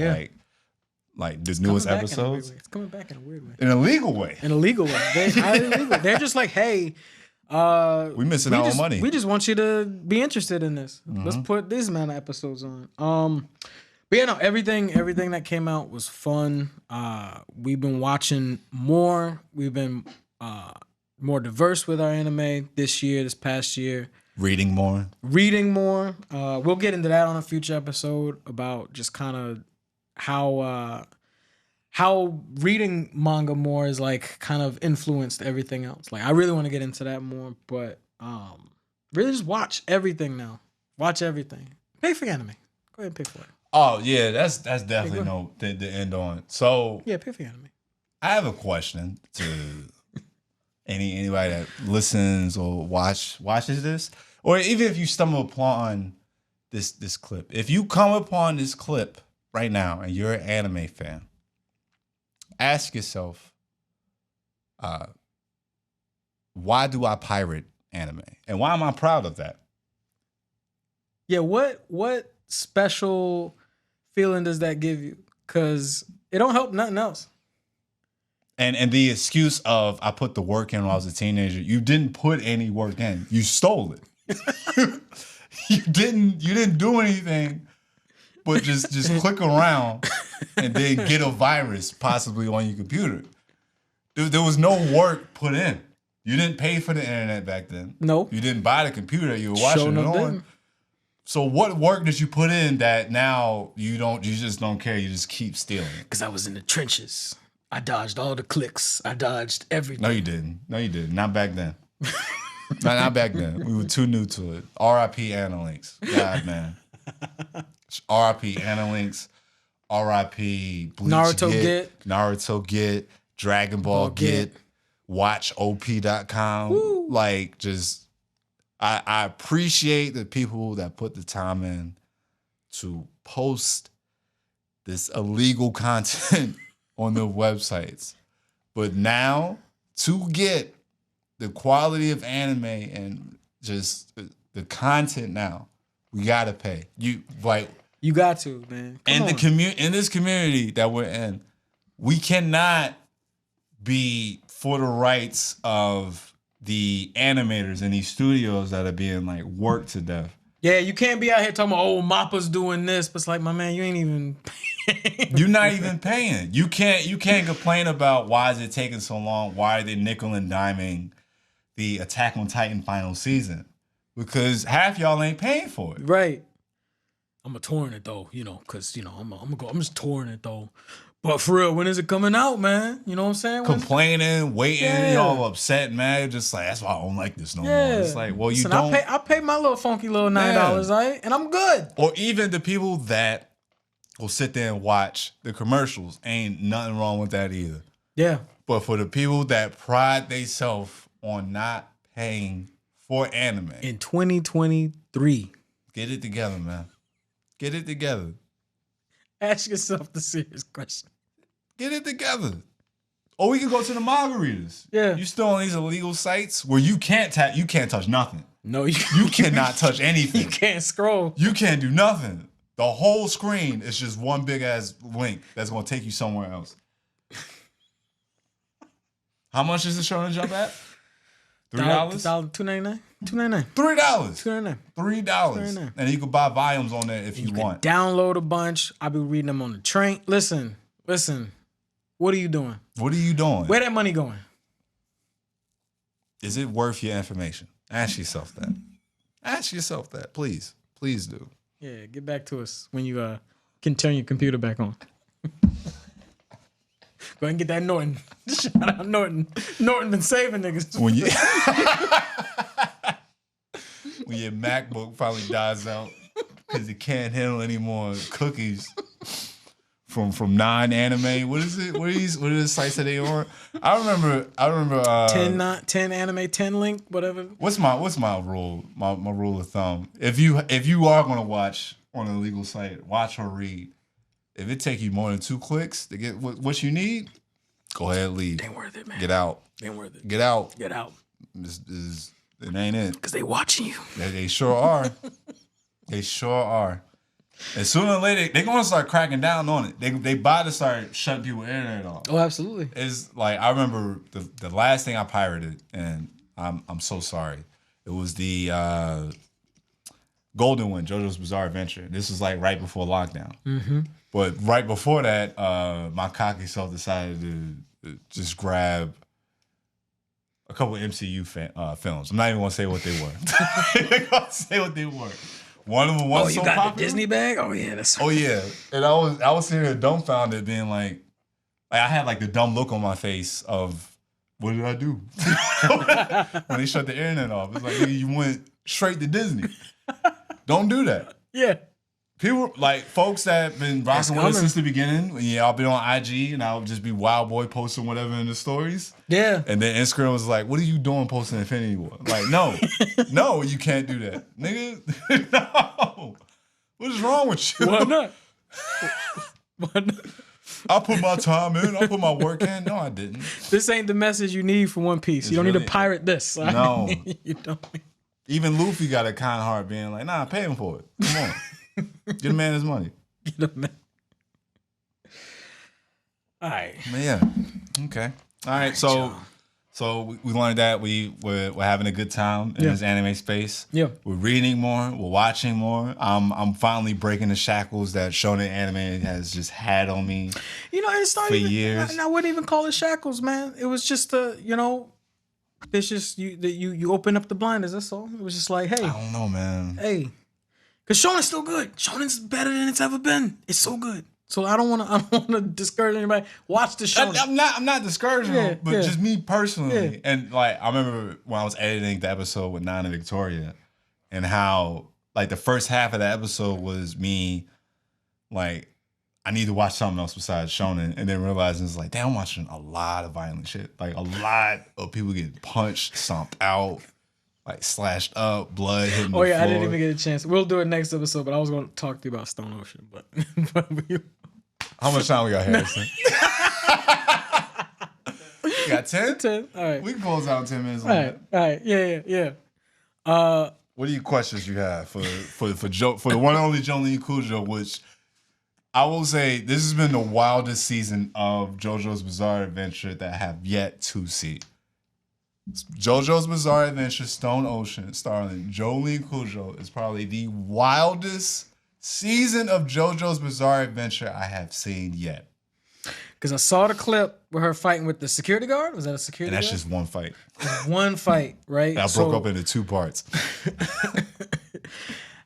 like the newest episodes. It's coming back in a weird way. In a legal way. In a legal way. They're just like, hey, we missing out on money. We just want you to be interested in this. Let's put this amount of episodes on. But yeah, no, everything that came out was fun. We've been watching more. We've been more diverse with our anime this past year. Reading more. We'll get into that on a future episode about just kind of how reading manga more is like kind of influenced everything else. Like I really want to get into that more, but really just watch everything now. Watch everything. Pay for anime. Go ahead and pay for it. Oh yeah, that's definitely the end on. So yeah, pay for anime. I have a question to anybody that listens or watches this, or even if you stumble upon this clip. If you come upon this clip right now and you're an anime fan, ask yourself, why do I pirate anime? And why am I proud of that? Yeah, what special feeling does that give you? Because it don't help nothing else. And the excuse of I put the work in when I was a teenager, you didn't put any work in. You stole it. you didn't do anything but just click around and then get a virus possibly on your computer. There was no work put in. You didn't pay for the internet back then. No. You didn't buy the computer you were watching it on. Didn't. So what work did you put in that now you just don't care, you just keep stealing? Because I was in the trenches. I dodged all the clicks. I dodged everything. No, you didn't. Not back then. not back then. We were too new to it. R.I.P. Analinks. God, man. R.I.P. Analinks. R.I.P. Bleach Naruto Get. Dragon Ball Get. WatchOP.com. Woo. Like, just, I appreciate the people that put the time in to post this illegal content on their websites. But now, to get the quality of anime and just the content now, we gotta pay. You got to, man. In this community that we're in, we cannot be for the rights of the animators and these studios that are being like worked to death. Yeah, you can't be out here talking about, oh, Mappa's doing this, but it's like, my man, you ain't even paying. You're not even paying. You can't complain about why is it taking so long? Why are they nickel and diming the Attack on Titan final season? Because half y'all ain't paying for it. Right. I'm a touring it though, because I'm just touring it though. But for real, when is it coming out, man? You know what I'm saying? Complaining, waiting, y'all upset, man. Just like, that's why I don't like this no more. It's like, well, Listen, don't. I pay my little funky little $9, right? And I'm good. Or even the people that will sit there and watch the commercials. Ain't nothing wrong with that either. Yeah. But for the people that pride themselves on not paying for anime. In 2023. Get it together, man. Get it together. Ask yourself the serious question. Get it together. Or we can go to the margaritas. Yeah. You still on these illegal sites where you can't touch nothing. No, you cannot touch anything. You can't scroll. You can't do nothing. The whole screen is just one big ass link that's gonna take you somewhere else. How much is the Shonen Jump at? $3? $2.99. $2.99. $3. $2.99. $3. And you can buy volumes on there if you want. Download a bunch. I'll be reading them on the train. Listen. What are you doing? Where that money going? Is it worth your information? Ask yourself that. Ask yourself that, please. Please do. Yeah, get back to us when you can turn your computer back on. Go ahead and get that Norton. Shout out Norton. Norton been saving niggas. When your MacBook finally dies out because it can't handle any more cookies from non-anime. What is it? What are the sites that they on? I remember 10 anime, 10 link, whatever. What's my rule? My rule of thumb. If you are gonna watch on an illegal site, watch or read. If it take you more than 2 clicks to get what you need, go ahead, leave. Ain't worth it, man. Get out. Ain't worth it. Get out. Get out. It ain't it. Because they watching you. They sure are. They sure are. And sooner or later, they're going to start cracking down on it. They about to start shutting people's internet off. Oh, absolutely. It's like, I remember the last thing I pirated, and I'm so sorry. It was the Golden One, JoJo's Bizarre Adventure. This was like right before lockdown. Mm-hmm. But right before that, my cocky self decided to just grab a couple of MCU films. I'm not even gonna say what they were. I'm gonna say what they were. One of them was so popular. Oh, you got the Disney bag? Oh yeah, that's. Oh yeah, and I was sitting there dumbfounded, being like I had like the dumb look on my face of what did I do when they shut the internet off? It's like you went straight to Disney. Don't do that. Yeah. People, like, folks that have been rocking with us since the beginning. Yeah, I'll be on IG and I'll just be wild boy posting whatever in the stories. Yeah. And then Instagram was like, what are you doing posting Infinity War? Like, no. No, you can't do that. Nigga, no. What is wrong with you? Why not? Why not? I put my time in. I put my work in. No, I didn't. This ain't the message you need for One Piece. You don't need to pirate this. No. You don't. Even Luffy got a kind heart being like, nah, pay him for it. Come on. Get a man his money. Get a man. All right. But yeah. Okay. All right, so we learned that we're having a good time in this anime space. Yeah. We're reading more. We're watching more. I'm finally breaking the shackles that shonen anime has just had on me. It's not for even years. And I wouldn't even call it shackles, man. It was just it's just you open up the blinders. That's all. It was just like, hey, I don't know, man. Hey, because Shonen's still good. Shonen's better than it's ever been. It's so good. So I don't want to discourage anybody. Watch the show. I'm not discouraging them, but just me personally. And like I remember when I was editing the episode with Nana Victoria, and how like the first half of the episode was me like I need to watch something else besides shonen, and then realizing it's like, damn, I'm watching a lot of violent shit. Like a lot of people getting punched, stomped out, like slashed up, blood hitting the floor. I didn't even get a chance. We'll do it next episode, but I was going to talk to you about Stone Ocean. But how much time we got, Harrison? You got 10? 10. All right. We can close out in 10 minutes. All right. Yeah. What are your questions you have for the one and only Jolene Cujo, which I will say this has been the wildest season of JoJo's Bizarre Adventure that I have yet to see. JoJo's Bizarre Adventure Stone Ocean starring Jolene Cujo is probably the wildest season of JoJo's Bizarre Adventure I have seen yet. Because I saw the clip with her fighting with the security guard. Was that a security guard? And that's just one fight. One fight, right? That broke up into 2 parts.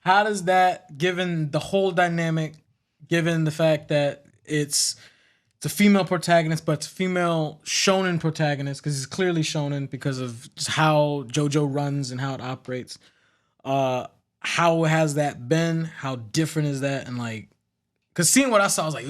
How does that, given the whole dynamic, given the fact that it's a female protagonist, but it's a female shonen protagonist, because it's clearly shonen because of just how JoJo runs and how it operates. How has that been? How different is that? And like, because seeing what I saw, I was like,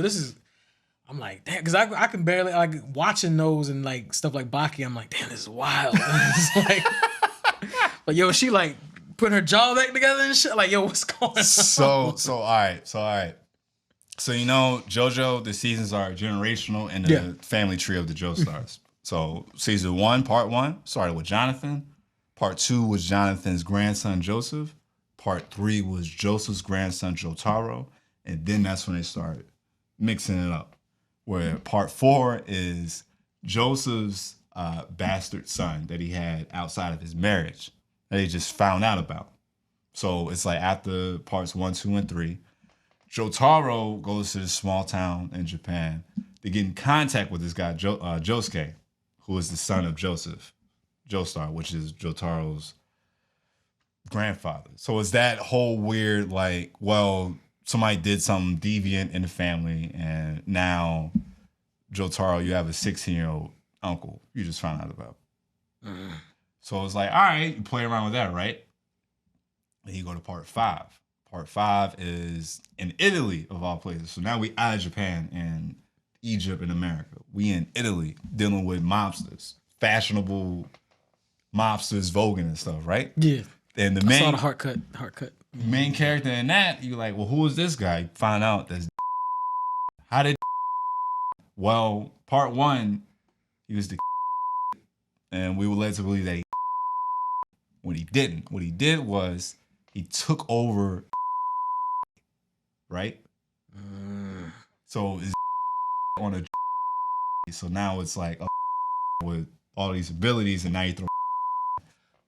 I'm like, damn, because I can barely, like, watching those and like stuff like Baki, I'm like, damn, this is wild. It's like, yo, she like putting her jaw back together and shit. Like, yo, what's going on? So all right. So JoJo, the seasons are generational in the family tree of the Joestars. So season 1, part 1, started with Jonathan. Part 2 was Jonathan's grandson Joseph. Part 3 was Joseph's grandson Jotaro. And then that's when they started mixing it up. Where part 4 is Joseph's bastard son that he had outside of his marriage that he just found out about. So it's like after parts 1, 2, and 3, Jotaro goes to this small town in Japan to get in contact with this guy, Josuke, who is the son of Joseph Joestar, which is Jotaro's grandfather. So it's that whole weird, like, well, somebody did something deviant in the family, and now, Jotaro, you have a 16-year-old uncle you just found out about. Mm. So it's like, all right, you play around with that, right? And you go to part 5. Part 5 is in Italy, of all places. So now we out of Japan and Egypt and America. We in Italy dealing with mobsters, fashionable mobsters voguing and stuff, right? Yeah. And the I saw the hard cut. Main character in that, you're like, well, who is this guy? You find out that's how did well, part 1, he was the and we were led to believe that he when he didn't. What he did was he took over, right? So it's on a so now it's like with all these abilities, and now you throw.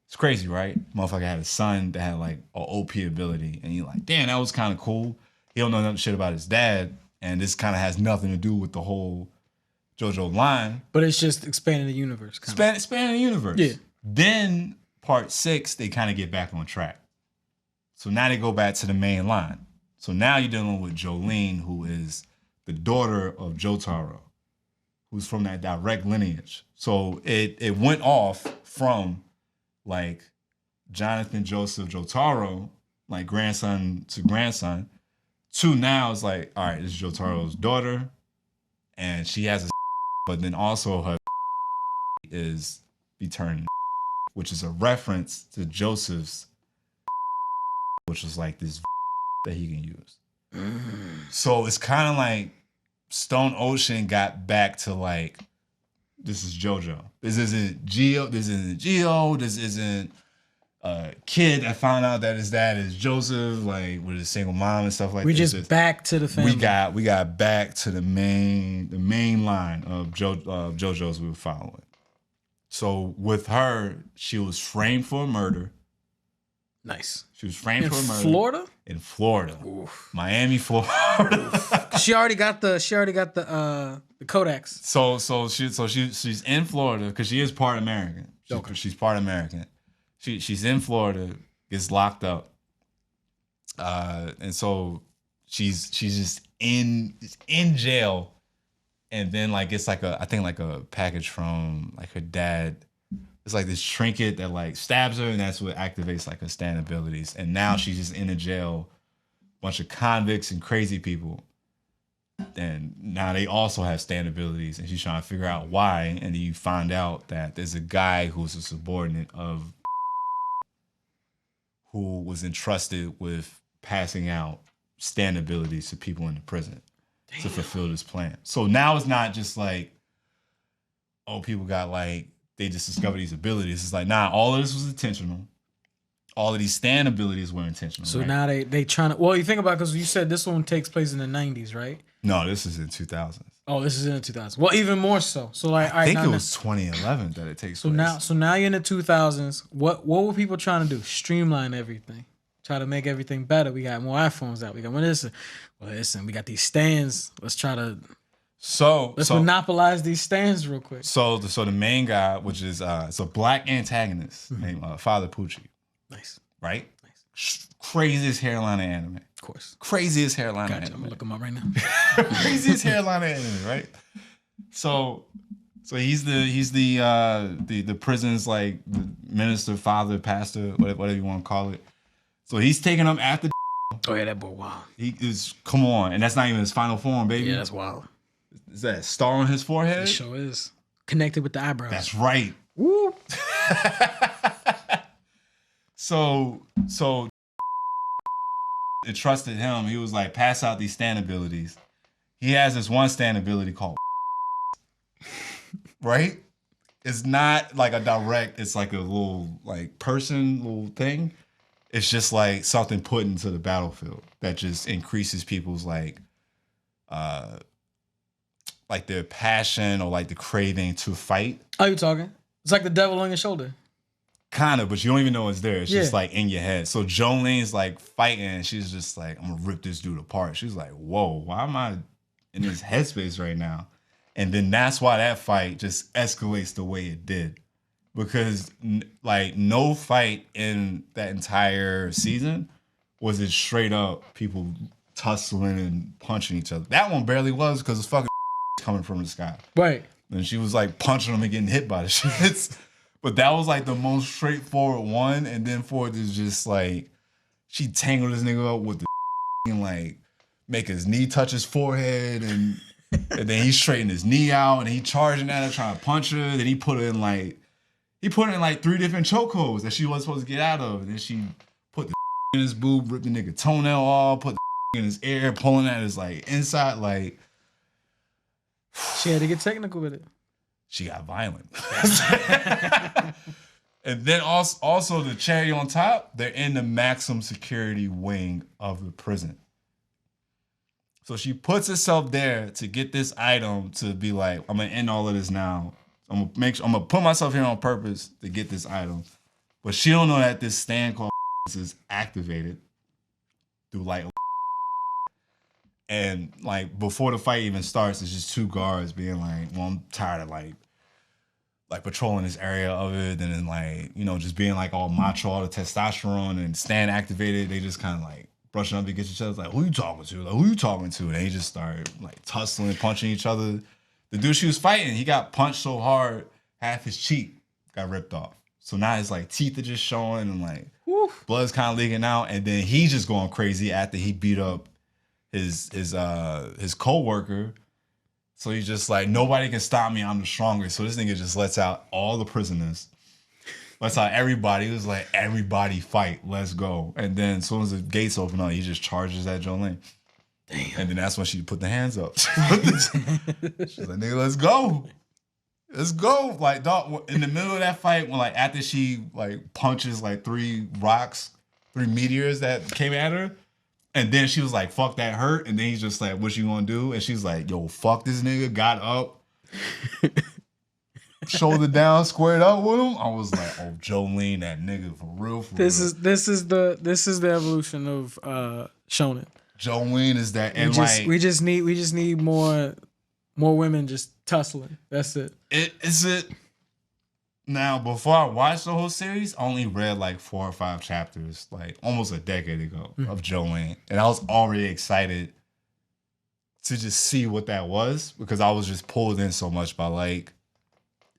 It's crazy, right? Motherfucker had a son that had like an OP ability, and you're like, damn, that was kind of cool. He don't know nothing shit about his dad, and this kind of has nothing to do with the whole JoJo line. But it's just expanding the universe. Expanding the universe. Yeah. Then part 6, they kind of get back on track. So now they go back to the main line. So now you're dealing with Jolene, who is the daughter of Jotaro, who's from that direct lineage. So it went off from like Jonathan Joseph Jotaro, like grandson to grandson, to now it's like, all right, this is Jotaro's daughter, and she has a but then also her is returning, which is a reference to Joseph's, which is like this that he can use. So it's kind of like Stone Ocean got back to like, this is JoJo. This isn't Geo. This isn't kid that found out that his dad is Joseph, like with a single mom and stuff like that. We just back to the family. We got back to the main line of JoJo's we were following. So with her, she was framed for a murder. Nice. She was framed for a murder. Florida? In Florida. Oof. Miami, Florida. She already got the Kodaks. So she's in Florida because she is part American. She's part American. She's in Florida, gets locked up. And so she's just in jail. And then like it's like I think a package from like her dad. It's like this trinket that like stabs her, and that's what activates like her stand abilities. And now she's just in a jail, bunch of convicts and crazy people. And now they also have stand abilities, and she's trying to figure out why. And then you find out that there's a guy who's a subordinate of who was entrusted with passing out stand abilities to people in the prison. Damn. To fulfill this plan. So now it's not just like, oh, people got like, they just discovered these abilities. It's like, nah, all of this was intentional. All of these stand abilities were intentional. So right? now they trying to, well, you think about, because you said this one takes place in the 90s, right? No, this is in 2000s. Oh, this is in the 2000s. Well, even more so. So like, I think it was 2011 that it takes place. So now you're in the 2000s. What were people trying to do? Streamline everything. Try to make everything better. We got more iPhones out. We got listen, we got these stands. Let's try to monopolize these stands real quick. So the main guy, which is it's a black antagonist named Father Pucci. Nice. Right? Nice. Craziest hairline in anime. Of course. Craziest hairline in anime. I'm gonna look him up right now. Craziest hairline in anime, right? So he's the prison's like the minister, father, pastor, whatever you want to call it. So he's taking them at the. Oh yeah, that boy wild. He is, come on, and that's not even his final form, baby. Yeah, that's wild. Is that a star on his forehead? It sure is. Connected with the eyebrows. That's right. Woo. So it trusted him. He was like, pass out these stand abilities. He has this one stand ability called right? It's not like a direct, it's like a little like little thing. It's just like something put into the battlefield that just increases people's like their passion or like the craving to fight. Oh, you talking? It's like the devil on your shoulder. Kind of, but you don't even know it's there. It's just like in your head. So Jolene's like fighting, and she's just like, I'm gonna rip this dude apart. She's like, whoa, why am I in this headspace right now? And then that's why that fight just escalates the way it did. Because like no fight in that entire season was it straight up people tussling and punching each other. That one barely was because it's fucking coming from the sky. Right. And she was like punching them and getting hit by the shits. But that was like the most straightforward one. And then for it is just like, she tangled this nigga up with the and like make his knee touch his forehead. And then he straightened his knee out and he charging at her trying to punch her. Then he put her in like 3 different chokeholds that she wasn't supposed to get out of. And then she put the in his boob, ripped the nigga toenail off, put the in his ear, pulling at his like inside. Like, she had to get technical with it. She got violent. And then also the cherry on top, they're in the maximum security wing of the prison. So she puts herself there to get this item to be like, I'm gonna end all of this now. I'm gonna put myself here on purpose to get this item. But she don't know that this stand called is activated through like, and like before the fight even starts, it's just 2 guards being like, well, I'm tired of like patrolling this area of it, and then like, you know, just being like all macho, all the testosterone and stand activated. They just kind of like brushing up against each other, like, who you talking to? Like, who you talking to? And they just started like tussling, punching each other. The dude she was fighting, he got punched so hard, half his cheek got ripped off. So now his like teeth are just showing and like blood's kind of leaking out. And then he's just going crazy after he beat up his co-worker. So he's just like, nobody can stop me. I'm the strongest. So this nigga just lets out all the prisoners. Lets out everybody. It was like, everybody fight. Let's go. And then as soon as the gates open up, he just charges at Jolene. Damn. And then that's when she put the hands up. She's like, nigga, let's go. Let's go. Like, dog, in the middle of that fight, when like after she like punches like 3 meteors that came at her, and then she was like, fuck, that hurt. And then he's just like, what you gonna do? And she's like, yo, fuck this nigga, got up, shoulder down, squared up with him. I was like, oh, Jolene, that nigga for real. This is the evolution of shonen. Jolene is that, and we just need more women just tussling. That's it. Is it now? Before I watched the whole series, I only read like 4 or 5 chapters, like almost a decade ago, of Jolene, and I was already excited to just see what that was because I was just pulled in so much by like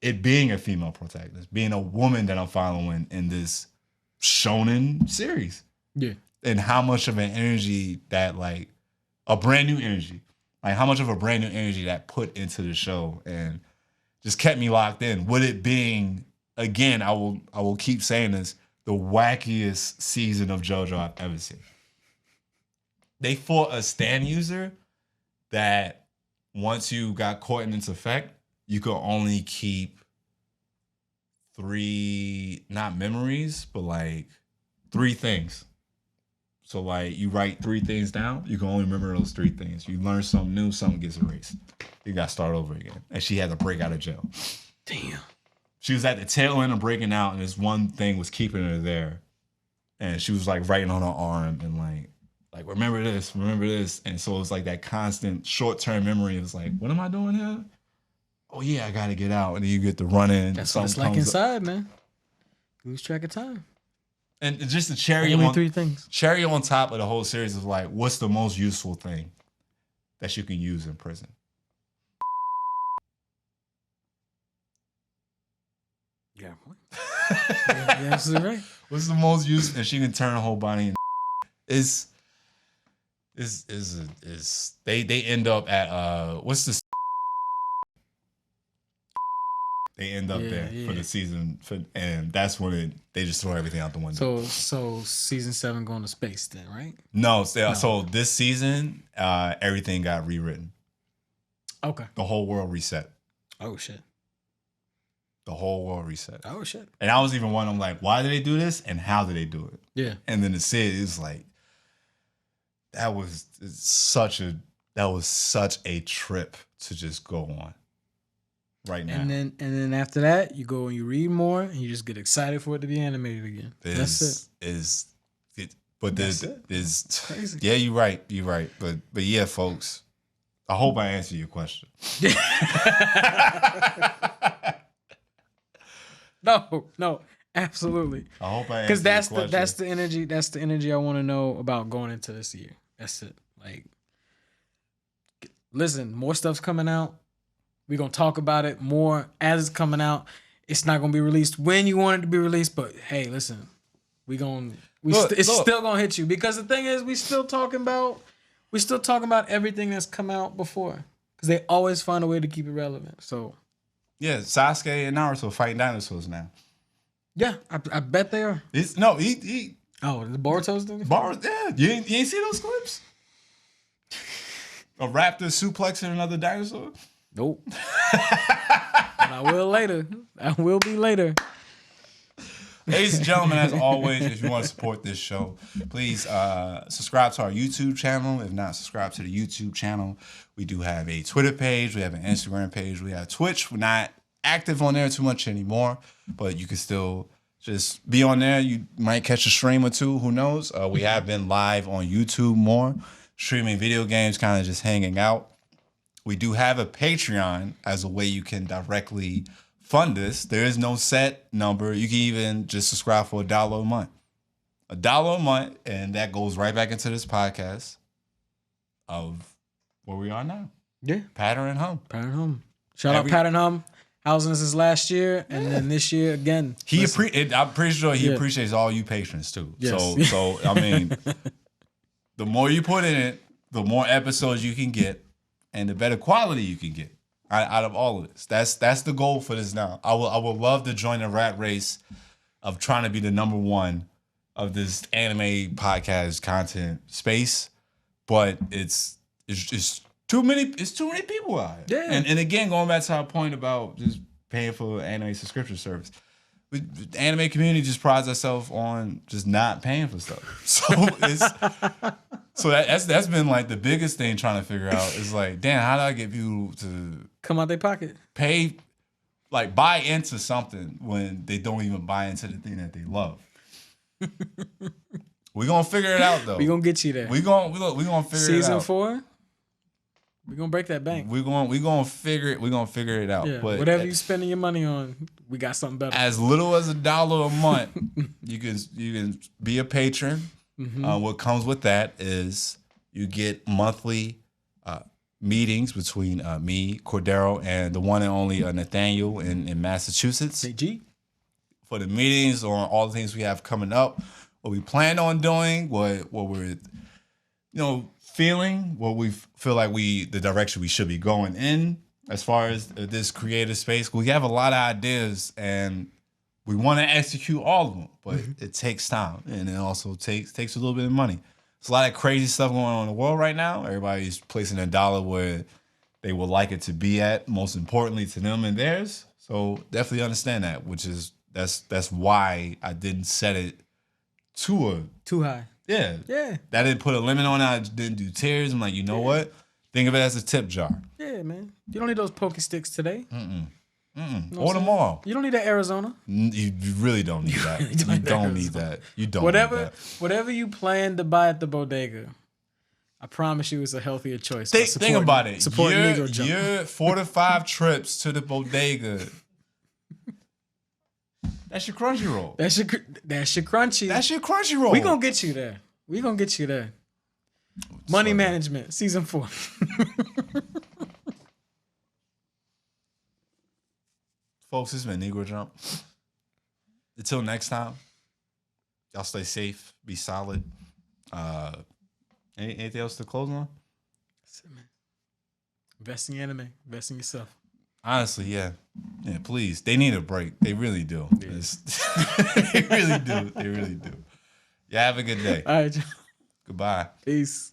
it being a female protagonist, being a woman that I'm following in this shonen series. Yeah, and how much of an energy that like a brand new energy. Like how much of a brand new energy that put into the show and just kept me locked in. With it being, again, I will keep saying this, the wackiest season of JoJo I've ever seen. They fought a stand user that once you got caught in its effect, you could only keep 3, not memories, but like 3 things. So like you write 3 things down, you can only remember those 3 things. You learn something new, something gets erased. You got to start over again. And she had to break out of jail. Damn. She was at the tail end of breaking out, and this one thing was keeping her there. And she was like writing on her arm and like remember this. And so it was like that constant short-term memory. It was like, what am I doing here? Oh yeah, I gotta get out. And then you get to run in. That's what it's like inside, man. Lose track of time. And just the cherry Only on 3 things. Cherry on top of the whole series is like, what's the most useful thing that you can use in prison? Yeah, you're absolutely right. What's the most useful? And she can turn her whole body in. They end up at what's the? They end up there for the season, and that's when they just throw everything out the window. So season 7 going to space then, right? No, so this season, everything got rewritten. Okay. The whole world reset. Oh shit. The whole world reset. Oh shit. And I was even wondering, like, why did they do this, and how did they do it? Yeah. And then it said, it's like that was such a trip to just go on. Right now. And then after that, you go and you read more, and you just get excited for it to be animated again. That's it. But That's there's crazy. Yeah, you're right. But yeah, folks, I hope I answered your question. No, absolutely. I hope I answered your question. Because that's the energy I want to know about going into this year. That's it. Like, listen, more stuff's coming out. We're going to talk about it more as it's coming out. It's not going to be released when you want it to be released, but hey, listen, it's still going to hit you, because the thing is, we still talking about everything that's come out before, because they always find a way to keep it relevant. So yeah, Sasuke and Naruto fighting dinosaurs now. Yeah, I bet they are. He Oh, the Boruto's doing it? Yeah, you ain't see those clips? A raptor suplexing another dinosaur? Nope. But I will later. I will be later. Ladies and gentlemen, as always, if you want to support this show, please subscribe to our YouTube channel. If not, subscribe to the YouTube channel. We do have a Twitter page. We have an Instagram page. We have Twitch. We're not active on there too much anymore, but you can still just be on there. You might catch a stream or two. Who knows? We have been live on YouTube more, streaming video games, kind of just hanging out. We do have a Patreon as a way you can directly fund this. There is no set number. You can even just subscribe for $1 a month. $1 a month, and that goes right back into this podcast of where we are now. Yeah. Pattern and Hum. Shout out Pattern Hum. Housing us this last year, and then this year again. I'm pretty sure he appreciates all you patrons too. Yes. So I mean, the more you put in it, the more episodes you can get, and the better quality you can get out of all of this. That's the goal for this now. I would love to join the rat race of trying to be the number one of this anime podcast content space, but it's too many people out here. Yeah. And again, going back to our point about just paying for an anime subscription service. The anime community just prides ourselves on just not paying for stuff. So that's been like the biggest thing trying to figure out is like, damn, how do I get people to come out their pocket, pay, like buy into something when they don't even buy into the thing that they love? We're gonna figure it out though. We gonna get you there. We gonna figure it out. Season 4. We're gonna break that bank. We're gonna figure it out. Yeah, but whatever you spending your money on, we got something better. As little as $1 a month, you can be a patron. What comes with that is you get monthly meetings between me, Cordero, and the one and only Nathaniel in Massachusetts. JG. For the meetings on all the things we have coming up, what we plan on doing, what we're feeling, what we feel like the direction we should be going in as far as this creative space. We have a lot of ideas and we want to execute all of them, but it takes time and it also takes a little bit of money. There's a lot of crazy stuff going on in the world right now. Everybody's placing a dollar where they would like it to be at, most importantly to them and theirs. So definitely understand that, which is that's why I didn't set it too high. Yeah. That didn't put a limit on it. I didn't do tiers. I'm like, you know what? Think of it as a tip jar. Yeah, man. You don't need those Poke Sticks today. Or tomorrow. You don't need that Arizona. You really don't need that. You don't need that. You don't need that. Whatever you plan to buy at the bodega, I promise you it's a healthier choice. Think about it. Supporting Negro Jump. Your 4 to 5 trips to the bodega. That's your Crunchyroll. That's your crunchy. That's your Crunchyroll. We gonna get you there. Money management, season 4. Folks, this has been Negro Jump. Until next time, y'all stay safe, be solid. Anything else to close on? That's it, man. Invest in anime. Invest in yourself. Honestly, yeah. Yeah, please. They need a break. They really do. Yeah. They really do. Yeah, have a good day. All right. Goodbye. Peace.